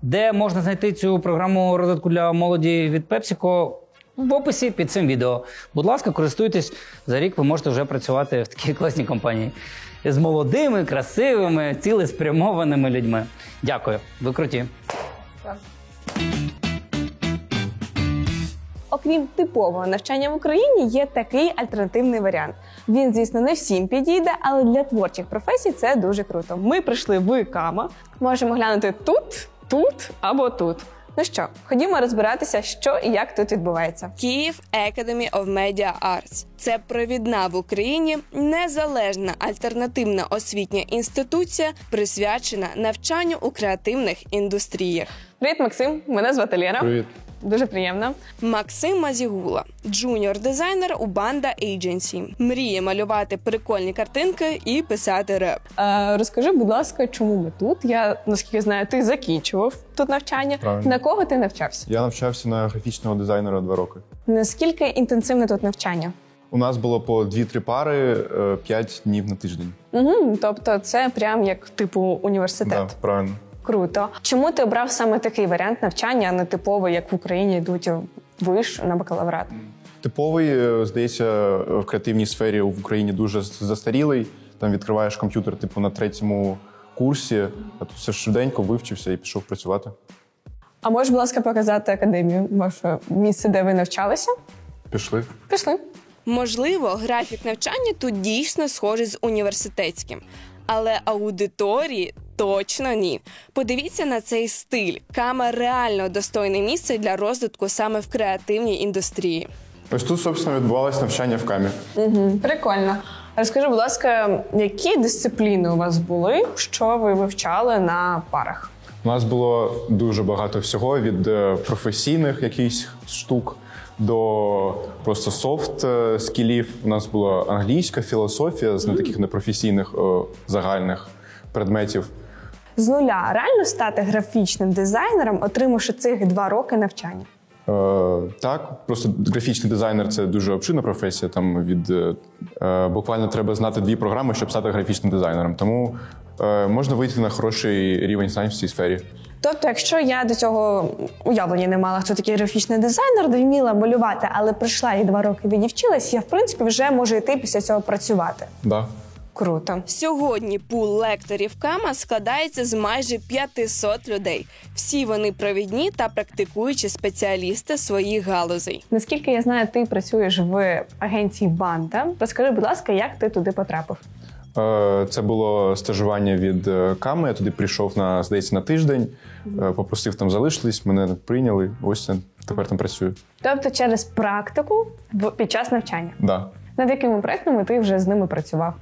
S1: Де можна знайти цю програму розвитку для молоді від PepsiCo? В описі під цим відео. Будь ласка, користуйтесь. За рік ви можете вже працювати в такій класній компанії. З молодими, красивими, цілеспрямованими людьми. Дякую, ви круті.
S2: Окрім типового навчання в Україні, є такий альтернативний варіант. Він, звісно, не всім підійде, але для творчих професій це дуже круто. Ми прийшли в КАМА, можемо глянути тут або тут. Ну що, ходімо розбиратися, що і як тут відбувається.
S6: Київ Academy of Media Arts – це провідна в Україні незалежна альтернативна освітня інституція, присвячена навчанню у креативних індустріях.
S2: Привіт, Максим. Мене звати Лєра.
S8: Привіт.
S2: Дуже приємно.
S6: Максим Мазігула, джуніор-дизайнер у Banda Agency. Мріє малювати прикольні картинки і писати реп.
S2: Розкажи, будь ласка, чому ми тут? Я, наскільки знаю, ти закінчував тут навчання.
S8: Правильно.
S2: На кого ти навчався?
S8: Я навчався на графічного дизайнера 2 роки.
S2: Наскільки інтенсивне тут навчання?
S8: У нас було по 2-3 пари, 5 днів на тиждень.
S2: Угу, тобто це прям як типу університет.
S8: Так, правильно.
S2: Круто. Чому ти обрав саме такий варіант навчання, а не типовий, як в Україні йдуть виш на бакалаврат?
S8: Типовий, здається, в креативній сфері в Україні дуже застарілий. Там відкриваєш комп'ютер типу на 3-му курсі, а тут все швиденько вивчився і пішов працювати.
S2: А можеш, будь ласка, показати академію, ваше місце, де ви навчалися?
S8: Пішли.
S2: Пішли.
S6: Можливо, графік навчання тут дійсно схожий з університетським. Але аудиторії точно ні. Подивіться на цей стиль. Кама реально достойне місце для розвитку саме в креативній індустрії.
S8: Ось тут, собственно, відбувалося навчання в камі.
S2: Угу, прикольно. Розкажи, будь ласка, які дисципліни у вас були, що ви вивчали на парах?
S8: У нас було дуже багато всього, від професійних якихось штук до просто софт-скілів. У нас була англійська, філософія з не таких непрофесійних загальних предметів.
S2: З нуля реально стати графічним дизайнером, отримавши цих 2 роки навчання?
S8: Так, просто графічний дизайнер – це дуже обширна професія. Там буквально треба знати 2 програми, щоб стати графічним дизайнером. Тому можна вийти на хороший рівень знань в цій сфері.
S2: Тобто, якщо я до цього уявлення не мала, хто такий графічний дизайнер, не вміла малювати, але прийшла і 2 роки відівчилась, я, в принципі, вже можу йти після цього працювати.
S8: Да.
S2: Круто.
S6: Сьогодні пул лекторів КАМА складається з майже 500 людей. Всі вони провідні та практикуючі спеціалісти своїх галузей.
S2: Наскільки я знаю, ти працюєш в агенції Banda. Розкажи, будь ласка, як ти туди потрапив?
S8: Це було стажування від КАМи. Я туди прийшов, здається, на тиждень. Попросив там залишитись, мене прийняли. Ось я тепер там працюю.
S2: Тобто через практику під час навчання?
S8: Так. Да.
S2: Над якими проектами ти вже з ними працював?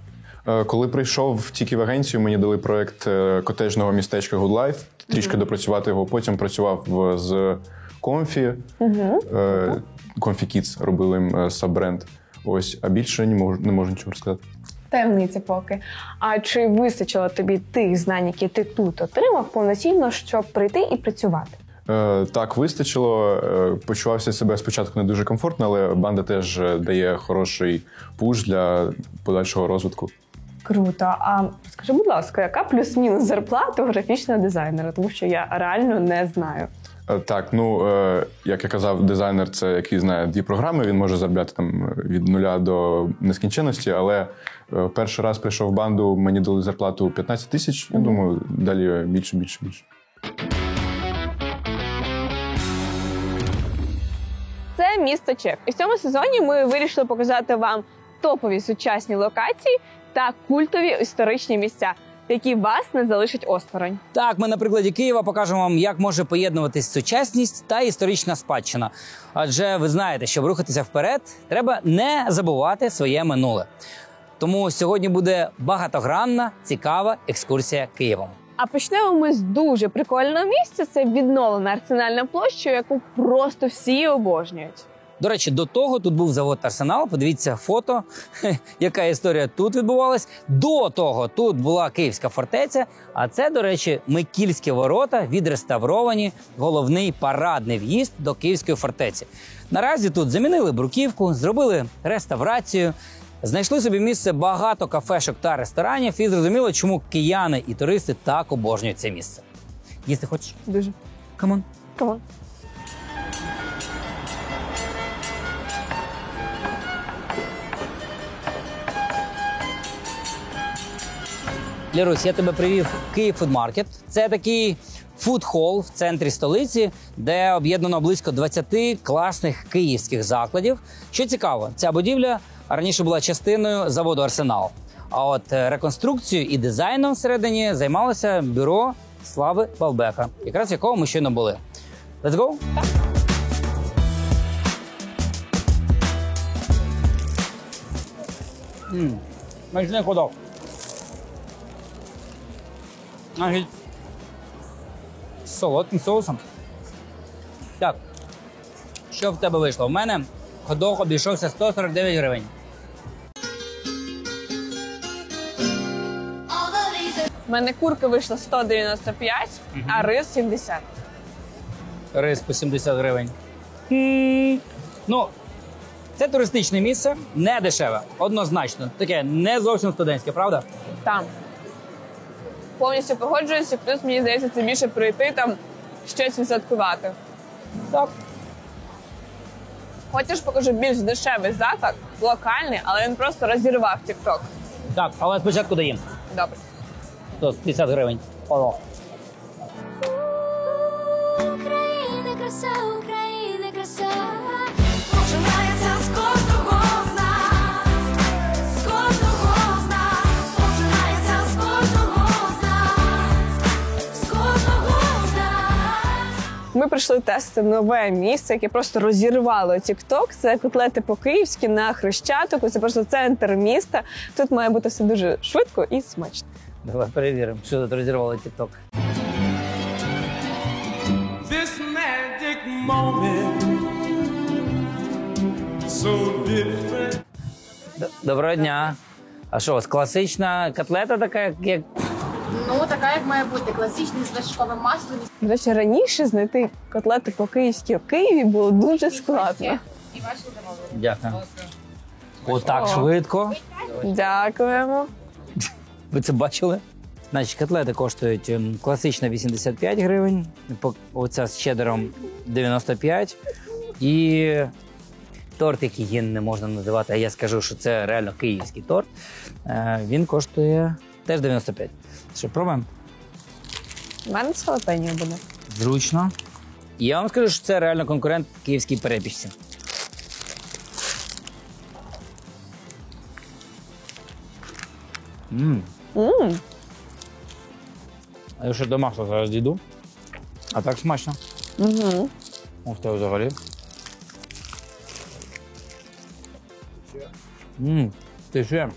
S8: Коли прийшов тільки в агенцію, мені дали проект котеджного містечка Good Life, трішки допрацювати його. Потім працював з Comfy, Comfy Kids робили їм саббренд. Ось, а більше не можу нічого розказати.
S2: Таємниця поки. А чи вистачило тобі тих знань, які ти тут отримав, повноцінно, щоб прийти і працювати?
S8: Так, вистачило. Почувався себе спочатку не дуже комфортно, але Банда теж дає хороший пуш для подальшого розвитку.
S2: Круто. А скажи, будь ласка, яка плюс-мінус зарплата у графічного дизайнера? Тому що я реально не знаю.
S8: Так, як я казав, дизайнер – це який знає 2 програми, він може заробляти там від 0 до нескінченності, але перший раз прийшов в Банду, мені дали зарплату 15 тисяч, я думаю, далі більше.
S2: Це місто Чех. І в цьому сезоні ми вирішили показати вам топові сучасні локації та культові історичні місця, які вас не залишать осторонь.
S1: Так, ми на прикладі Києва покажемо вам, як може поєднуватись сучасність та історична спадщина. Адже ви знаєте, щоб рухатися вперед, треба не забувати своє минуле. Тому сьогодні буде багатогранна, цікава екскурсія Києвом.
S2: А почнемо ми з дуже прикольного місця. Це відновлена Арсенальна площа, яку просто всі обожнюють.
S1: До речі, до того тут був завод «Арсенал». Подивіться фото, яка історія тут відбувалась. До того тут була Київська фортеця, а це, до речі, Микільські ворота, відреставровані, головний парадний в'їзд до Київської фортеці. Наразі тут замінили бруківку, зробили реставрацію, знайшли собі місце багато кафешок та ресторанів і зрозуміло, чому кияни і туристи так обожнюють це місце. Їсти хочеш?
S2: Дуже.
S1: Камон.
S2: Камон.
S1: Лірусь, я тебе привів в Київ Фудмаркет. Це такий фудхол в центрі столиці, де об'єднано близько 20 класних київських закладів. Що цікаво, ця будівля раніше була частиною заводу «Арсенал». А от реконструкцією і дизайном всередині займалося бюро Слави Балбека, якраз в якому ми щойно були. Let's go? Смачний ходок. Навіть з солодким соусом. Так, що в тебе вийшло? У мене хот-дог обійшовся 149 гривень.
S2: У мене курка вийшла 195, а рис 70.
S1: Рис по 70 гривень. Ну, це туристичне місце, не дешеве, однозначно. Таке не зовсім студентське, правда?
S2: Там. Повністю погоджуюся, плюс мені здається, це більше прийти там щось відсвяткувати.
S1: Так.
S2: Хочеш, покажу більш дешевий заклад, локальний, але він просто розірвав TikTok.
S1: Так, але спочатку доїм.
S2: Добре.
S1: 150 гривень. О.
S15: Україна краса, Україна краса. Починається з кожного з нас. З кожного з нас. Починається з кожного з нас. З кожного з нас.
S2: Ми прийшли тестити нове місце, яке просто розірвало TikTok. Це котлети по-київськи на Хрещатику. Це просто центр міста. Тут має бути все дуже швидко і смачно.
S1: Давай перевіримо, що тут розірвало TikTok.
S11: This magic moment, so different.
S1: Доброго дня. А що у вас, класична котлета така, як...
S12: Ну, така, як має бути, класичний з вершковим маслом.
S2: До речі, раніше знайти котлети по-київськи в Києві було дуже складно.
S12: І ваші замовлення.
S1: Дякую. Отак швидко.
S2: Дякуємо.
S1: Ви це бачили? Значить, котлети коштують класична 85 гривень, оця з чеддером 95. І торт, який є, не можна називати, а я скажу, що це реально київський торт, він коштує теж 95. Що, пробуємо?
S2: У мене з халапеньо буде.
S1: Зручно. І я вам скажу, що це реально конкурент київській перепічці. А я ще до масла зараз дійду. А так смачно.
S2: Угу.
S1: Ух ти, взагалі. Ти ще?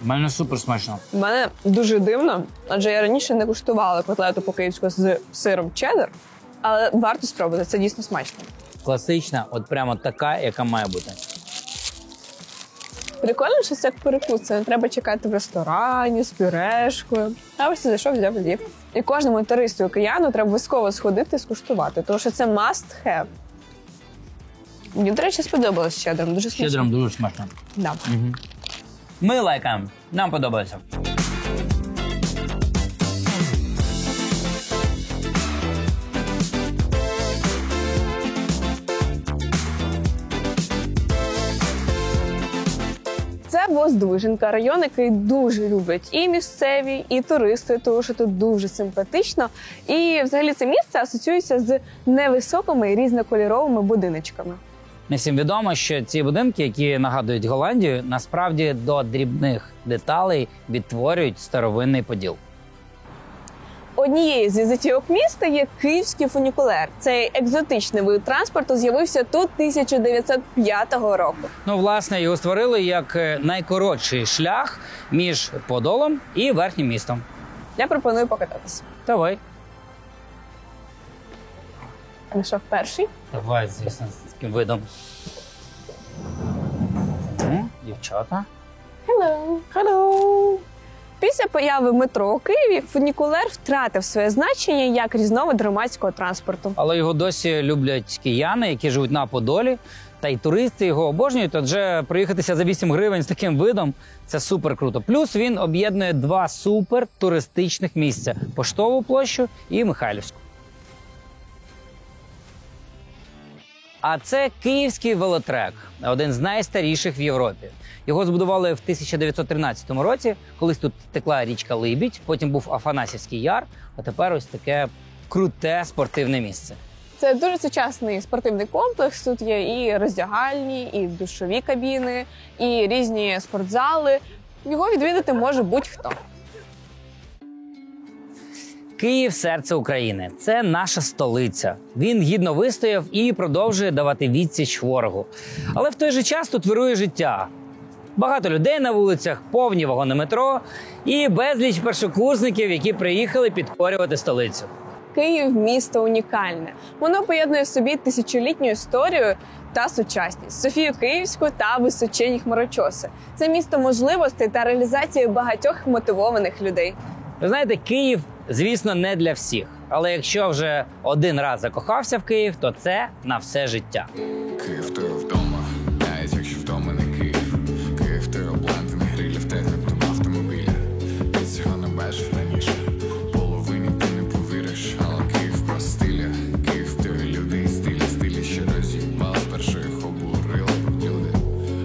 S1: У мене супер смачно.
S2: У мене дуже дивно, адже я раніше не куштувала котлету по-київську з сиром чеддер, але варто спробувати, це дійсно смачно.
S1: Класична, от прямо така, яка має бути.
S2: Прикольно, що це як перекус, це не треба чекати в ресторані з пюрешкою. А ось зайшов, взяв, з'їв. І кожному туристу і кияну треба обов'язково сходити і скуштувати, тому що це must have. Мені, до речі, сподобалось з чеддером, дуже смачно.
S1: Чеддером дуже смачно.
S2: Да.
S1: Угу. Ми лайкаємо, нам подобається.
S2: Це Воздвиженка, район, який дуже люблять і місцеві, і туристи, тому що тут дуже симпатично. І взагалі це місце асоціюється з невисокими і різнокольоровими будиночками.
S1: Не всім відомо, що ці будинки, які нагадують Голландію, насправді до дрібних деталей відтворюють старовинний Поділ.
S2: Однією з візитівок міста є київський фунікулер. Цей екзотичний вид транспорту з'явився тут 1905 року.
S1: Ну, власне, його створили як найкоротший шлях між Подолом і верхнім містом.
S2: Я пропоную покататися.
S1: Давай.
S2: Знайшов перший.
S1: Давай, звісно, з таким видом. Дівчата.
S2: Hello. Hello. Після появи метро у Києві фунікулер втратив своє значення як різновид громадського транспорту.
S1: Але його досі люблять кияни, які живуть на Подолі. Та й туристи його обожнюють, адже проїхатися за 8 гривень з таким видом – це супер круто. Плюс він об'єднує два супер туристичних місця – Поштову площу і Михайлівську. А це київський велотрек, один з найстаріших в Європі. Його збудували в 1913 році, колись тут текла річка Либідь, потім був Афанасівський яр, а тепер ось таке круте спортивне місце.
S2: Це дуже сучасний спортивний комплекс. Тут є і роздягальні, і душові кабіни, і різні спортзали. Його відвідати може будь-хто.
S1: Київ – серце України. Це наша столиця. Він гідно вистояв і продовжує давати відсіч ворогу. Але в той же час тут вирує життя. Багато людей на вулицях, повні вагони метро і безліч першокурсників, які приїхали підкорювати столицю.
S2: Київ – місто унікальне. Воно поєднує в собі тисячолітню історію та сучасність, Софію Київську та височені хмарочоси. Це місто можливостей та реалізації багатьох мотивованих людей.
S1: Ви знаєте, Київ, звісно, не для всіх. Але якщо вже один раз закохався в Київ, то це на все життя.
S13: Київ то вдома, навіть якщо вдома не Київ. Київ то обладнаний грилів, технік та автомобіля. Ти цього не бачив раніше, половині ти не повіриш. Але Київ про стиля, Київ то люди і стилі, що роз'їбали, спершу їх обурили.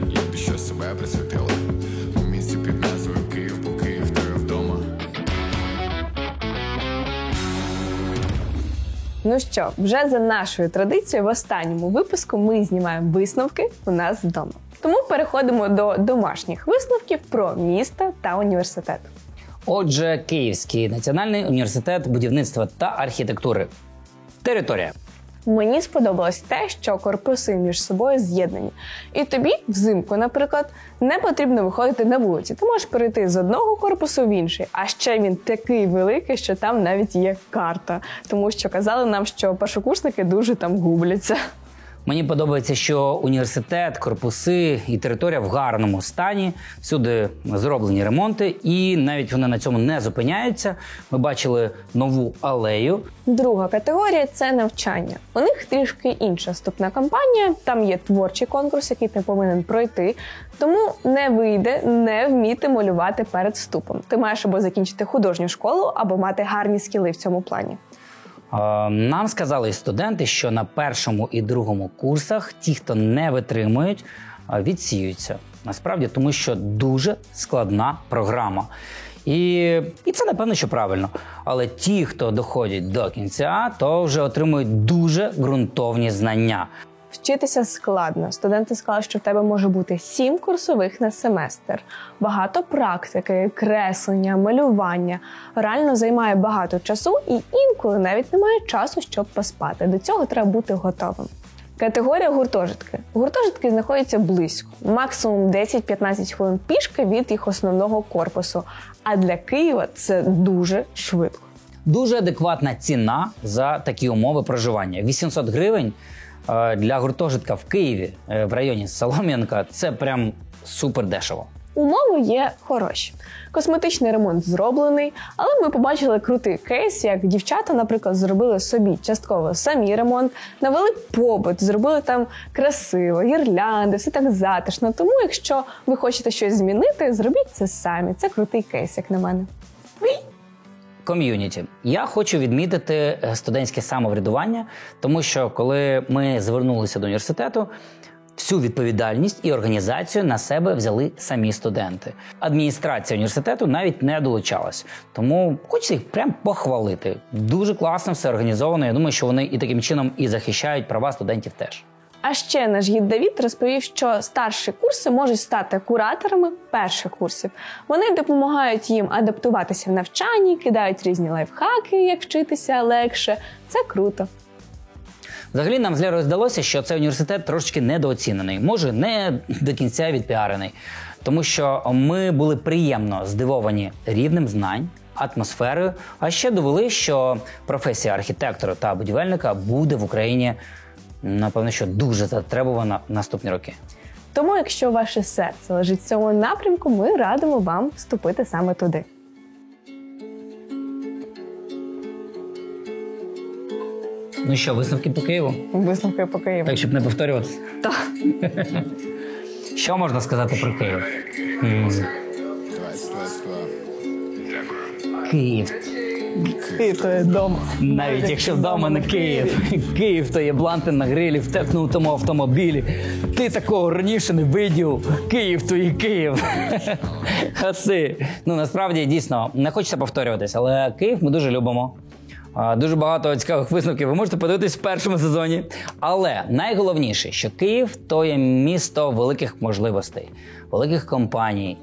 S13: Люди, що себе присвятили. У місті під назвою Київ, бо Київ то вдома.
S2: Ну що, вже за нашою традицією в останньому випуску ми знімаємо висновки у нас вдома. Тому переходимо до домашніх висновків про місто та університет.
S1: Отже, Київський національний університет будівництва та архітектури. Територія.
S2: Мені сподобалось те, що корпуси між собою з'єднані. І тобі взимку, наприклад, не потрібно виходити на вулиці. Ти можеш перейти з одного корпусу в інший. А ще він такий великий, що там навіть є карта. Тому що казали нам, що першокурсники дуже там губляться.
S1: Мені подобається, що університет, корпуси і територія в гарному стані. Всюди зроблені ремонти, і навіть вони на цьому не зупиняються. Ми бачили нову алею.
S2: Друга категорія – це навчання. У них трішки інша вступна кампанія. Там є творчий конкурс, який ти повинен пройти. Тому не вийде не вміти малювати перед вступом. Ти маєш або закінчити художню школу, або мати гарні скіли в цьому плані.
S1: Нам сказали студенти, що на першому і другому курсах ті, хто не витримують, відсіюються. Насправді, тому що дуже складна програма. І це, напевно, що правильно. Але ті, хто доходять до кінця, то вже отримують дуже ґрунтовні знання.
S2: Вчитися складно. Студенти сказали, що в тебе може бути 7 курсових на семестр. Багато практики, креслення, малювання. Реально займає багато часу і інколи навіть немає часу, щоб поспати. До цього треба бути готовим. Категорія гуртожитки. Гуртожитки знаходяться близько. Максимум 10-15 хвилин пішки від їх основного корпусу. А для Києва це дуже швидко.
S1: Дуже адекватна ціна за такі умови проживання. 800 гривень для гуртожитка в Києві, в районі Солом'янка, це прям супер дешево.
S2: Умови є хороші. Косметичний ремонт зроблений, але ми побачили крутий кейс, як дівчата, наприклад, зробили собі частково самі ремонт, навели побут, зробили там красиво, гірлянди, все так затишно. Тому, якщо ви хочете щось змінити, зробіть це самі. Це крутий кейс, як на мене.
S1: Ком'юніті. Я хочу відмітити студентське самоврядування, тому що коли ми звернулися до університету, всю відповідальність і організацію на себе взяли самі студенти. Адміністрація університету навіть не долучалась. Тому хочеться їх прям похвалити. Дуже класно все організовано. Я думаю, що вони і таким чином і захищають права студентів теж.
S2: А ще наш гід Давід розповів, що старші курси можуть стати кураторами перших курсів. Вони допомагають їм адаптуватися в навчанні, кидають різні лайфхаки, як вчитися легше. Це круто.
S1: Взагалі нам з Лерою здалося, що цей університет трошечки недооцінений. Може, не до кінця відпіарений. Тому що ми були приємно здивовані рівнем знань, атмосферою, а ще довели, що професія архітектора та будівельника буде в Україні, напевно, що дуже затребувана в наступні роки.
S2: Тому, якщо ваше серце лежить в цьому напрямку, ми радимо вам вступити саме туди.
S1: Ну що, висновки по Києву?
S2: Висновки по Києву.
S1: Так, щоб не повторюватися.
S2: Так.
S1: Що можна сказати про Київ? Київ.
S2: Київ – то є вдома.
S1: Навіть якщо вдома не Київ. Київ – то є бланти на грилі в тепнутому автомобілі. Ти такого раніше не видів. Київ – то є Київ. Хаси. Ну, насправді, дійсно, не хочеться повторюватись, але Київ ми дуже любимо. Дуже багато цікавих висновків ви можете подивитись в першому сезоні. Але найголовніше, що Київ – то є місто великих можливостей, великих компаній,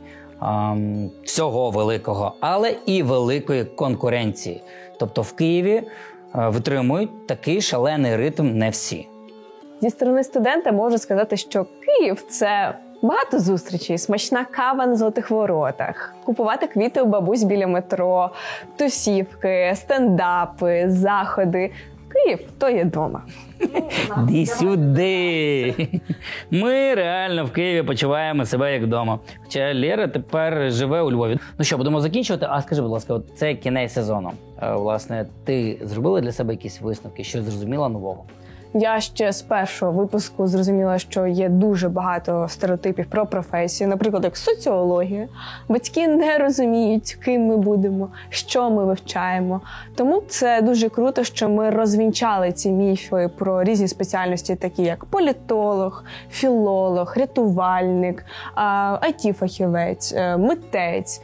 S1: всього великого, але і великої конкуренції. Тобто в Києві витримують такий шалений ритм не всі.
S2: Зі сторони студента можу сказати, що Київ – це Багато зустрічей, смачна кава на Золотих Воротах, купувати квіти у бабусь біля метро, тусівки, стендапи, заходи. Київ – то є дома.
S1: Іди сюди. Ми реально в Києві почуваємо себе як вдома. Хоча Лера тепер живе у Львові. Ну що, будемо закінчувати? А скажи, будь ласка, от це кінець сезону. Власне, ти зробила для себе якісь висновки? Що зрозуміла нового?
S2: Я ще з першого випуску зрозуміла, що є дуже багато стереотипів про професію, наприклад, як соціологія. Батьки не розуміють, ким ми будемо, що ми вивчаємо. Тому це дуже круто, що ми розвінчали ці міфи про різні спеціальності, такі як політолог, філолог, рятувальник, IT-фахівець, митець.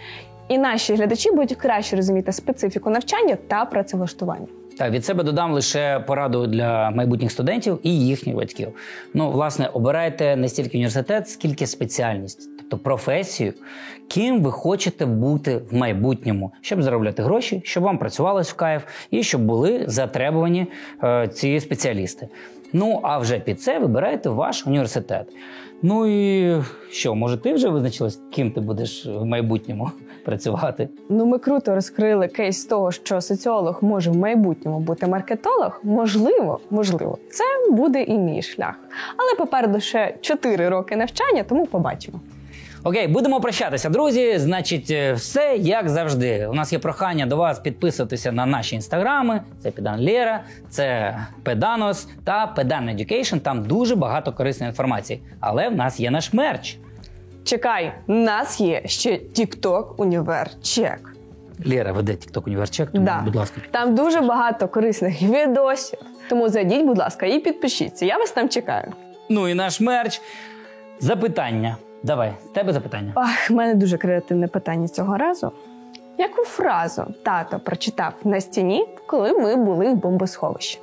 S2: І наші глядачі будуть краще розуміти специфіку навчання та працевлаштування.
S1: Так, від себе додам лише пораду для майбутніх студентів і їхніх батьків. Ну, власне, обирайте не стільки університет, скільки спеціальність, тобто професію, ким ви хочете бути в майбутньому, щоб заробляти гроші, щоб вам працювалось в кайф і щоб були затребувані ці спеціалісти. Ну, а вже під це вибирайте ваш університет. Ну і що, може ти вже визначилась, ким ти будеш в майбутньому працювати?
S2: Ну, ми круто розкрили кейс того, що соціолог може в майбутньому бути маркетолог. Можливо, це буде і мій шлях. Але попереду ще 4 роки навчання, тому побачимо.
S1: Окей, будемо прощатися, друзі. Значить, все як завжди. У нас є прохання до вас підписуватися на наші інстаграми. Це Педан Лера, це Педанос та Педан Education. Там дуже багато корисної інформації. Але в нас є наш мерч.
S2: Чекай, у нас є ще TikTok Універ Чек.
S1: Лера веде TikTok Універ Чек, тому, будь ласка.
S2: Там дуже багато корисних відосів. Тому зайдіть, будь ласка, і підпишіться. Я вас там чекаю.
S1: Ну і наш мерч. Запитання. Давай, з тебе запитання.
S2: В мене дуже креативне питання цього разу. Яку фразу тато прочитав на стіні, коли ми були в бомбосховищі?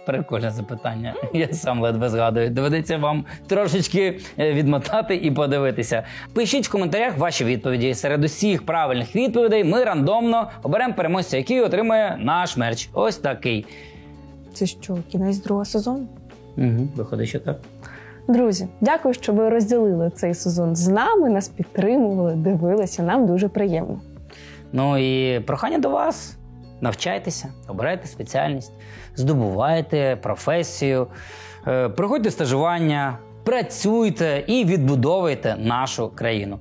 S1: Прикольне запитання. Я сам ледве згадую. Доведеться вам трошечки відмотати і подивитися. Пишіть в коментарях ваші відповіді. Серед усіх правильних відповідей ми рандомно оберемо переможця, який отримає наш мерч. Ось такий.
S2: Це що, кінець другого сезону?
S1: Виходить, що так.
S2: Друзі, дякую, що ви розділили цей сезон з нами, нас підтримували, дивилися. Нам дуже приємно.
S1: Ну і прохання до вас. Навчайтеся, обирайте спеціальність, здобувайте професію, проходьте стажування, працюйте і відбудовуйте нашу країну.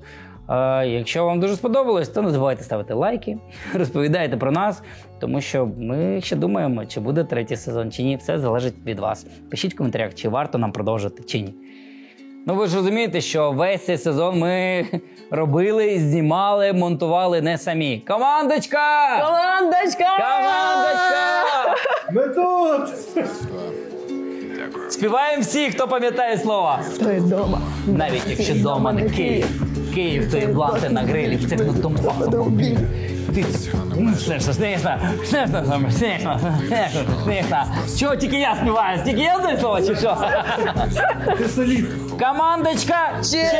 S1: Якщо вам дуже сподобалось, то не забувайте ставити лайки, розповідайте про нас, тому що ми ще думаємо, чи буде 3-й сезон, чи ні. Все залежить від вас. Пишіть в коментарях, чи варто нам продовжити, чи ні. Ну ви ж розумієте, що весь цей сезон ми робили, знімали, монтували не самі. Командочка!
S2: Командочка!
S1: Командочка!
S11: Ми тут!
S1: Співаємо всі, хто пам'ятає слова.
S2: То є дома.
S1: Навіть якщо дома не Київ. Київ – то є власне на грилі, в цикнутому автомобілі. Смішно. Чого тільки я співаю? Тільки я знаю слова, чи що?
S11: Ти солід.
S1: Командочка! Честь!